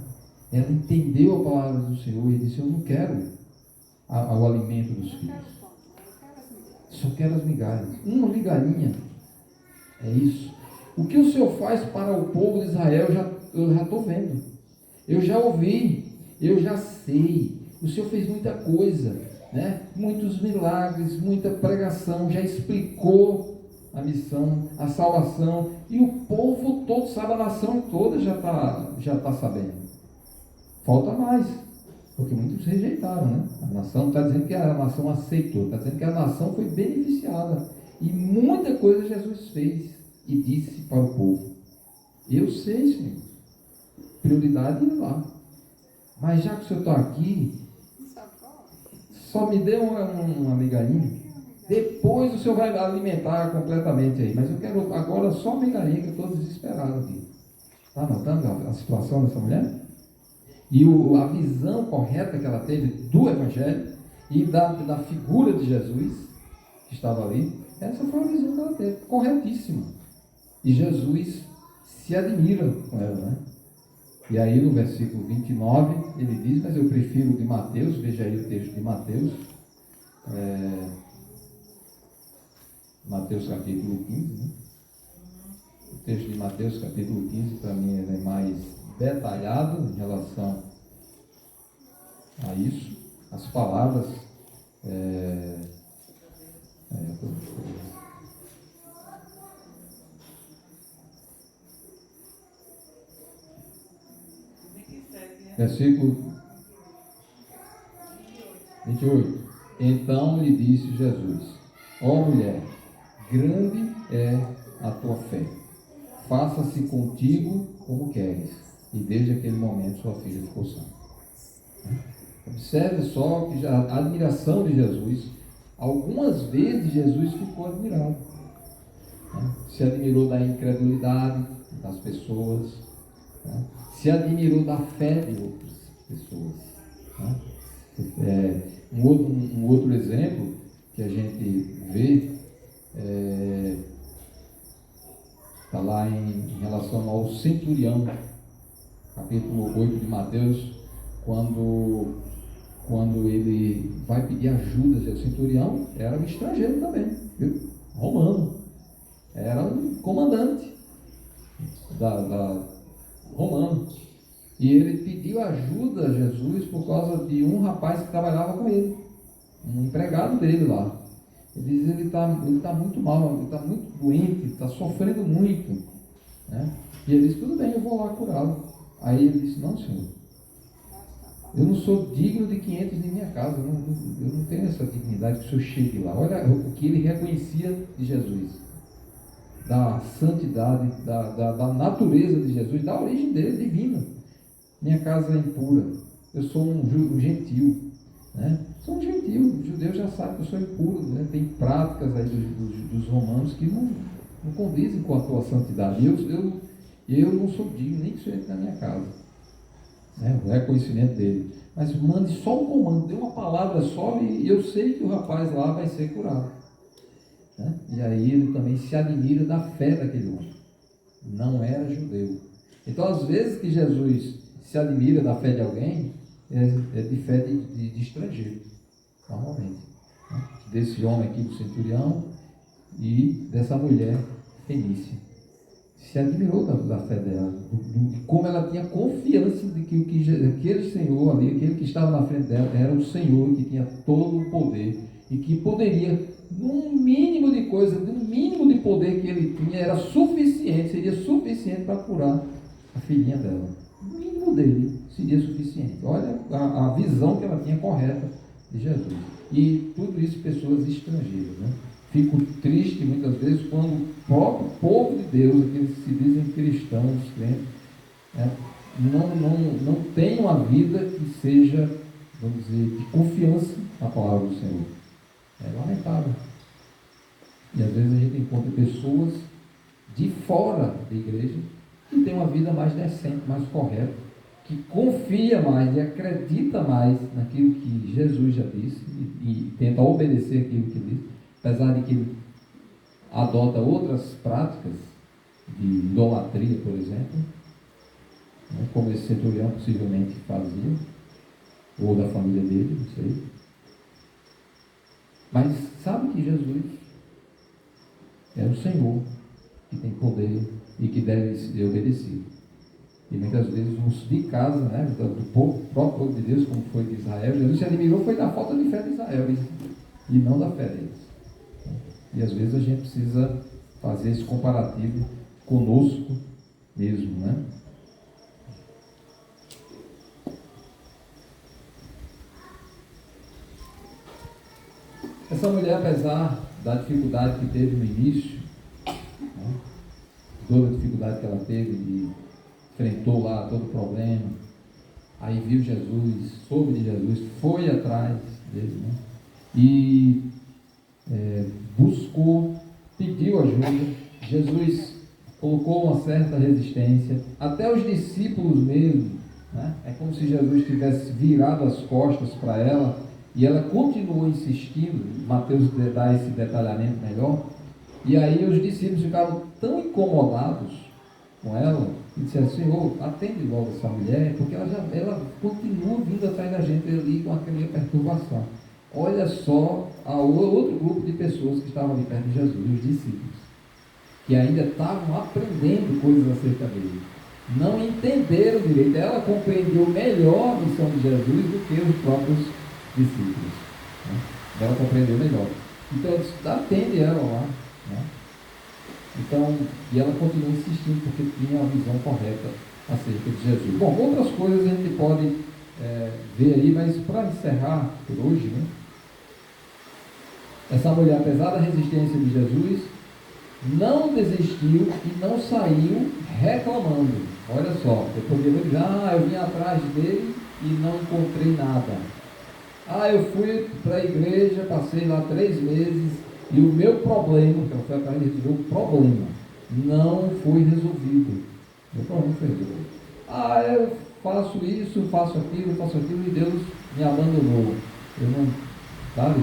Ela entendeu a palavra do Senhor e disse: eu não quero o alimento dos filhos, só quero as migalhas. Uma migalhinha, é isso. O que o Senhor faz para o povo de Israel, eu já estou vendo, eu já ouvi, eu já sei. O Senhor fez muita coisa, né? Muitos milagres, muita pregação, já explicou a missão, a salvação, e o povo todo sabe, a nação toda já tá sabendo. Falta mais, porque muitos rejeitaram, né? A nação está dizendo que a nação aceitou, está dizendo que a nação foi beneficiada, e muita coisa Jesus fez e disse para o povo: eu sei, Senhor, prioridade é lá, mas já que o Senhor está aqui, só me dê uma migalhinha, depois o Senhor vai alimentar completamente aí, mas eu quero agora só migalhinha, que eu estou desesperado aqui. Está notando a situação dessa mulher? E a visão correta que ela teve do Evangelho e da figura de Jesus, que estava ali, essa foi a visão que ela teve, corretíssima. E Jesus se admira com ela, né? E aí no versículo 29 ele diz: mas eu prefiro o de Mateus. Veja aí o texto de Mateus, Mateus capítulo 15, né? O texto de Mateus capítulo 15 para mim é mais detalhado em relação a isso, as palavras versículo 28. Então lhe disse Jesus: ó mulher, grande é a tua fé, faça-se contigo como queres. E desde aquele momento sua filha ficou sã. Observe só que já a admiração de Jesus, algumas vezes Jesus ficou admirado, né? Se admirou da incredulidade das pessoas, né? Se admirou da fé de outras pessoas, né? Um outro exemplo que a gente vê está lá em relação ao centurião, capítulo 8 de Mateus, quando ele vai pedir ajuda. O centurião era um estrangeiro também, viu? Romano, era um comandante romano, e ele pediu ajuda a Jesus por causa de um rapaz que trabalhava com ele, um empregado dele lá. Ele diz: ele está muito mal, ele está muito doente, está sofrendo muito, né? E ele disse: tudo bem, eu vou lá curá-lo. Aí ele disse: não, Senhor, eu não sou digno de 500 em minha casa, eu não tenho essa dignidade que o Senhor chegue lá. Olha o que ele reconhecia de Jesus, da santidade, da natureza de Jesus, da origem dele, divina. Minha casa é impura, eu sou um gentil, né? Sou um gentil, o judeu já sabe que eu sou impuro, né? Tem práticas aí dos romanos que não condizem com a tua santidade. Eu não sou digno nem que o Senhor entre na minha casa, né? O reconhecimento dele. Mas mande só um comando, dê uma palavra só, e eu sei que o rapaz lá vai ser curado, né? E aí ele também se admira da fé daquele homem. Não era judeu. Então, às vezes que Jesus se admira da fé de alguém, é de fé de estrangeiro, normalmente, né? Desse homem aqui, do centurião, e dessa mulher fenícia. Se admirou da fé dela, de como ela tinha confiança de que aquele Senhor ali, aquele que estava na frente dela, era o Senhor que tinha todo o poder, e que poderia, num mínimo de coisa, num mínimo de poder que ele tinha, era suficiente, seria suficiente para curar a filhinha dela. O mínimo dele seria suficiente. Olha a visão que ela tinha correta de Jesus. E tudo isso pessoas estrangeiras, né? fico triste muitas vezes quando o próprio povo de Deus, aqueles que se dizem cristãos, crentes, não tem uma vida que seja, vamos dizer, de confiança na palavra do Senhor. É lamentável. E às vezes a gente encontra pessoas de fora da igreja que tem uma vida mais decente, mais correta, que confia mais e acredita mais naquilo que Jesus já disse e tenta obedecer aquilo que disse, apesar de que ele adota outras práticas de idolatria, por exemplo, né, como esse centurião possivelmente fazia, ou da família dele, não sei. Mas sabe que Jesus é o Senhor que tem poder e que deve ser obedecido. E muitas vezes uns de casa, né, do próprio povo de Deus, como foi de Israel, Jesus se admirou foi da falta de fé de Israel e não da fé deles. E às vezes a gente precisa fazer esse comparativo conosco mesmo, né? Essa mulher, apesar da dificuldade que teve no início, né, toda a dificuldade que ela teve, e enfrentou lá todo o problema, aí viu Jesus, soube de Jesus, foi atrás dele, né, e buscou, pediu ajuda. Jesus colocou uma certa resistência, até os discípulos mesmo, né, é como se Jesus tivesse virado as costas para ela, e ela continuou insistindo. Mateus dá esse detalhamento melhor. E aí os discípulos ficaram tão incomodados com ela, e disseram: Senhor, atende logo essa mulher, porque ela continua vindo atrás da gente ali com aquela perturbação. Olha só outro grupo de pessoas que estavam ali perto de Jesus, os discípulos, que ainda estavam aprendendo coisas acerca dele. Não entenderam direito. Ela compreendeu melhor a missão de Jesus do que os próprios discípulos, né? Ela compreendeu melhor. Então, atende ela lá, né? Então, e ela continua insistindo porque tinha a visão correta acerca de Jesus. Bom, outras coisas a gente pode ver aí, mas para encerrar por hoje, né? Essa mulher, apesar da resistência de Jesus, não desistiu e não saiu reclamando. Olha só, eu poderia dizer: eu vim atrás dele e não encontrei nada. Eu fui para a igreja, passei lá 3 meses e o meu problema, que ela foi atrás de resolver o problema, não foi resolvido. Meu problema foi resolvido. Eu faço isso, faço aquilo e Deus me abandonou. Eu não, sabe?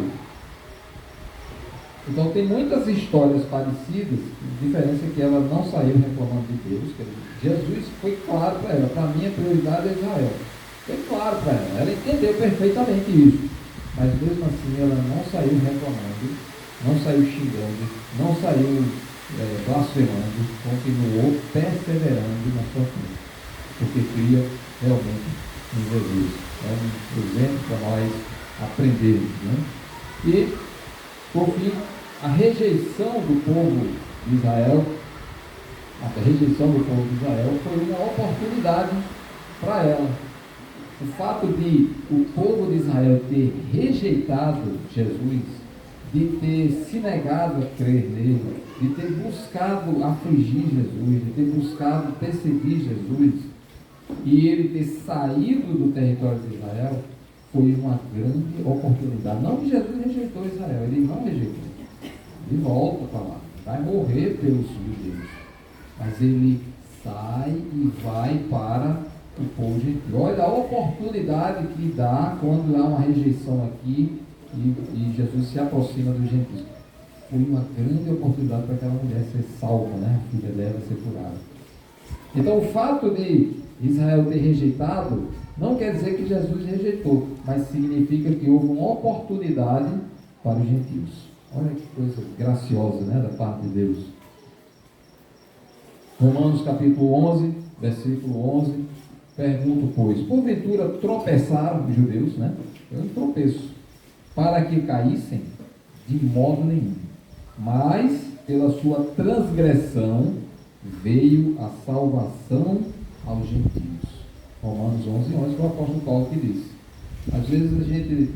Então tem muitas histórias parecidas, a diferença é que ela não saiu reclamando de Deus. Jesus foi claro para ela: para mim a prioridade é Israel. Foi claro para ela, ela entendeu perfeitamente isso, mas mesmo assim ela não saiu reclamando, não saiu xingando, não saiu blasfemando, continuou perseverando na sua fé, porque cria realmente em Jesus. É um exemplo para nós aprendermos, né? E, por fim, a rejeição do povo de Israel, foi uma oportunidade para ela. O fato de o povo de Israel ter rejeitado Jesus, de ter se negado a crer nele, de ter buscado afligir Jesus, de ter buscado perseguir Jesus, e ele ter saído do território de Israel, foi uma grande oportunidade. Não que Jesus rejeitou Israel, ele não rejeitou. Ele volta para lá, vai morrer pelos judeus, mas ele sai e vai para o povo gentil. Olha a oportunidade que dá quando há uma rejeição aqui e Jesus se aproxima dos gentios. Foi uma grande oportunidade para aquela mulher ser salva, né? A filha dela ser curada. Então, o fato de Israel ter rejeitado não quer dizer que Jesus rejeitou, mas significa que houve uma oportunidade para os gentios. Olha que coisa graciosa, né, da parte de Deus. Romanos capítulo 11, versículo 11. Pergunto, pois, porventura tropeçaram os judeus, né? Foi um tropeço, para que caíssem? De modo nenhum. Mas, pela sua transgressão, veio a salvação aos gentios. Romanos 11, 11, foi o apóstolo Paulo que disse. Às vezes a gente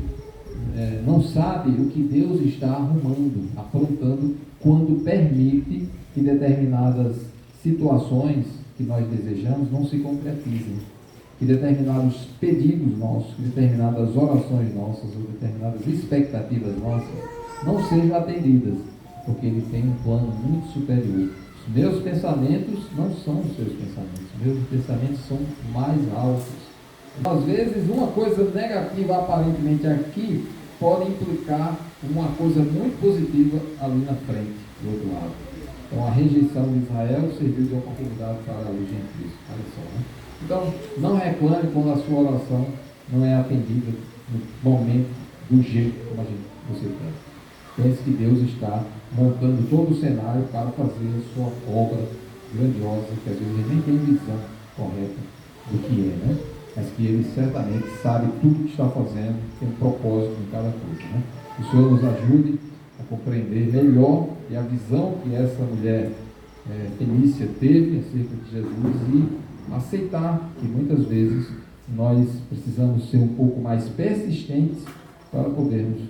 não sabe o que Deus está arrumando, aprontando, quando permite que determinadas situações que nós desejamos não se concretizem, que determinados pedidos nossos, que determinadas orações nossas, ou determinadas expectativas nossas não sejam atendidas, porque Ele tem um plano muito superior. Os meus pensamentos não são os seus pensamentos, os meus pensamentos são mais altos. Às vezes, uma coisa negativa aparentemente aqui pode implicar uma coisa muito positiva ali na frente, do outro lado. Então, a rejeição de Israel serviu de oportunidade para os gentios. Olha só, né? Então, não reclame quando a sua oração não é atendida no momento, do jeito como você quer. Pense que Deus está montando todo o cenário para fazer a sua obra grandiosa, que às vezes ele nem tem visão correta do que é, né? Mas que Ele certamente sabe tudo que está fazendo, tem um propósito em cada coisa, né? Que o Senhor nos ajude a compreender melhor e a visão que essa mulher Fenícia teve acerca de Jesus e aceitar que muitas vezes nós precisamos ser um pouco mais persistentes para podermos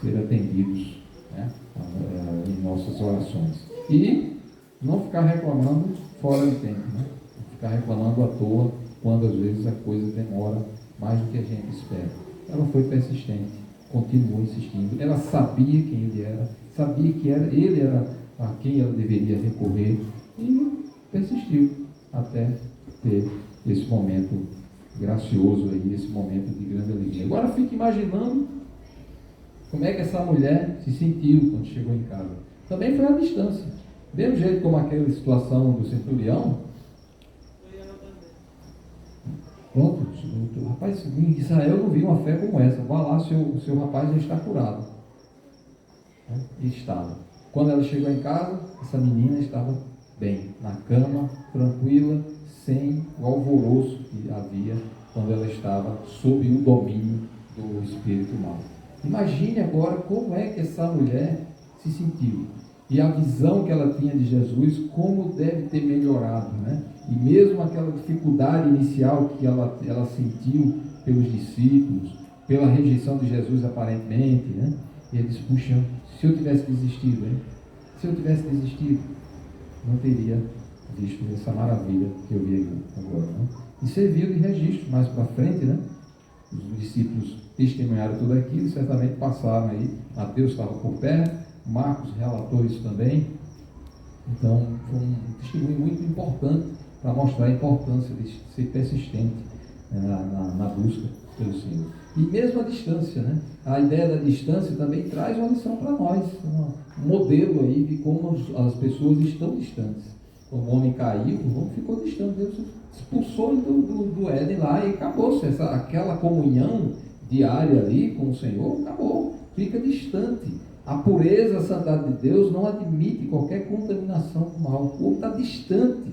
ser atendidos, né, em nossas orações. E não ficar reclamando fora de tempo, né? Não ficar reclamando à toa quando às vezes a coisa demora mais do que a gente espera. Ela foi persistente, continuou insistindo. Ela sabia quem Ele era, sabia que Ele era a quem ela deveria recorrer e persistiu até ter esse momento gracioso aí, esse momento de grande alegria. Agora fique imaginando como é que essa mulher se sentiu quando chegou em casa. Também foi à distância. Mesmo jeito como aquela situação do centurião. Pronto, rapaz, em Israel eu não vi uma fé como essa. Vá lá, seu rapaz já está curado. E estava. Quando ela chegou em casa, essa menina estava bem, na cama, tranquila, sem o alvoroço que havia quando ela estava sob o domínio do espírito mau. Imagine agora como é que essa mulher se sentiu. E a visão que ela tinha de Jesus, como deve ter melhorado, né? E mesmo aquela dificuldade inicial que ela sentiu pelos discípulos, pela rejeição de Jesus aparentemente, né? E ele disse, puxa, se eu tivesse desistido, hein? Se eu tivesse desistido, não teria visto essa maravilha que eu vi agora, né? E serviu de registro mais para frente, né? Os discípulos testemunharam tudo aquilo, certamente passaram aí. Mateus estava por perto, Marcos relatou isso também. Então, foi um testemunho muito importante para mostrar a importância de ser persistente na busca pelo Senhor. E mesmo a distância, né? A ideia da distância também traz uma lição para nós, um modelo aí de como as pessoas estão distantes. Quando o homem caiu, o homem ficou distante, Deus expulsou ele do Éden lá e acabou-se. Aquela comunhão diária ali com o Senhor, acabou, fica distante. A pureza, a santidade de Deus não admite qualquer contaminação do mal. O povo está distante.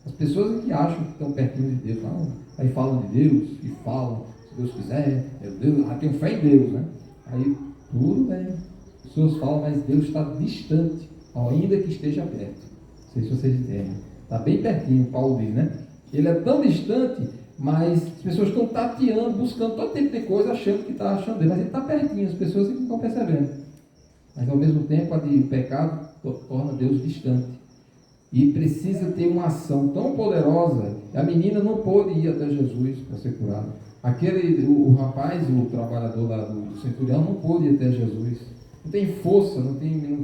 As pessoas que acham que estão pertinho de Deus, não, aí falam de Deus e falam, se Deus quiser, Deus, tenho fé em Deus, né? Aí tudo bem. As pessoas falam, mas Deus está distante, ainda que esteja perto. Não sei se vocês entendem. Está bem pertinho, Paulo diz, né? Ele é tão distante, mas as pessoas estão tateando, buscando todo tipo de coisa, achando que está achando Deus. Mas ele está pertinho, as pessoas não estão percebendo. Mas ao mesmo tempo, o pecado torna Deus distante. E precisa ter uma ação tão poderosa. A menina não pôde ir até Jesus para ser curada. O rapaz, o trabalhador lá do centurião, não pôde ir até Jesus. Não tem força, não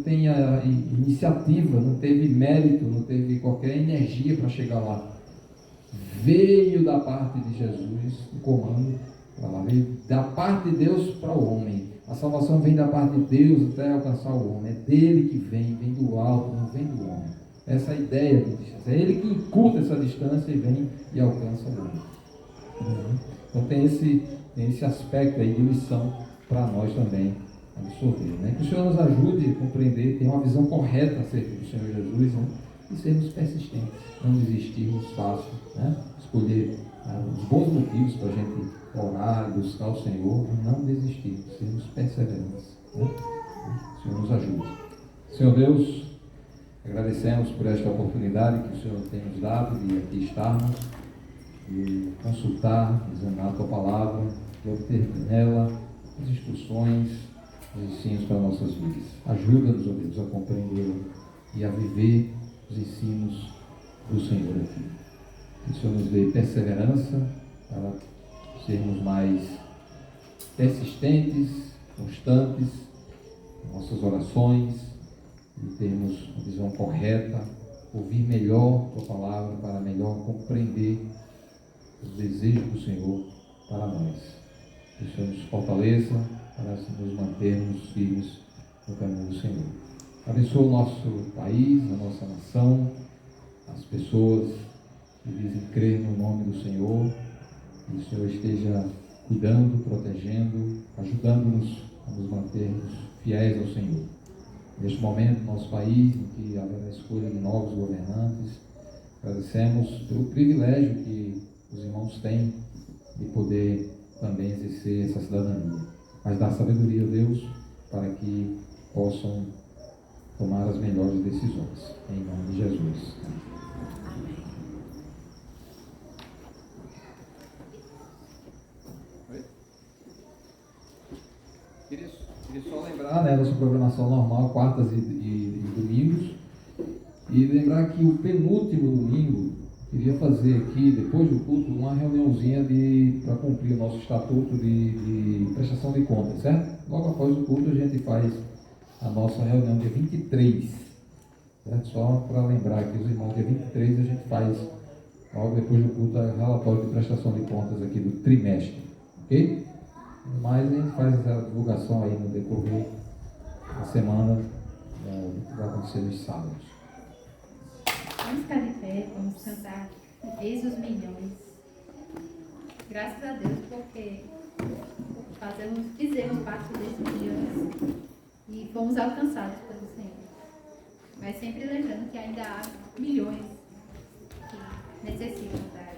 tem a iniciativa, não teve mérito, não teve qualquer energia para chegar lá. Veio da parte de Jesus o comando para lá. Veio da parte de Deus para o homem. A salvação vem da parte de Deus até alcançar o homem. É dele que vem do alto, não vem do homem. Essa é a ideia de distância. É ele que encurta essa distância e vem e alcança o homem. Então tem esse aspecto aí de lição para nós também absorver, né? Que o Senhor nos ajude a compreender, ter uma visão correta acerca do Senhor Jesus, né? E sermos persistentes, não desistirmos fácil, né? Escolher os bons motivos para a gente orar e buscar o Senhor e não desistir, sermos perseverantes, né? O Senhor nos ajude. Senhor Deus, agradecemos por esta oportunidade que o Senhor tem nos dado de aqui estarmos e consultar, examinar a Tua Palavra, e obter nela as instruções, os ensinos para nossas vidas. Ajuda-nos, ó Deus, a compreender e a viver os ensinos do Senhor aqui. Que o Senhor nos dê perseverança para sermos mais persistentes, constantes em nossas orações e termos uma visão correta, ouvir melhor a Tua palavra para melhor compreender os desejos do Senhor para nós. Que o Senhor nos fortaleça para nos mantermos firmes no caminho do Senhor. Abençoa o nosso país, a nossa nação, as pessoas que dizem crer no nome do Senhor. Que o Senhor esteja cuidando, protegendo, ajudando-nos a nos mantermos fiéis ao Senhor. Neste momento, nosso país, em que haverá a escolha de novos governantes, agradecemos pelo privilégio que os irmãos têm de poder também exercer essa cidadania. Mas dá sabedoria a Deus para que possam tomar as melhores decisões. Em nome de Jesus. Queria só lembrar, né, nossa programação normal, quartas e domingos, e lembrar que o penúltimo domingo, queria fazer aqui, depois do culto, uma reuniãozinha para cumprir o nosso estatuto de prestação de contas, certo? Logo após o culto a gente faz a nossa reunião dia 23, certo? Só para lembrar que os irmãos, dia 23 a gente faz, logo depois do culto, o relatório de prestação de contas aqui do trimestre, ok? Mas a gente faz essa divulgação aí no decorrer da semana, que vai acontecer nos sábados. Vamos ficar de pé, vamos cantar Eis os Milhões. Graças a Deus, porque fizemos parte desses milhões e fomos alcançados pelo Senhor. Mas sempre lembrando que ainda há milhões que necessitam da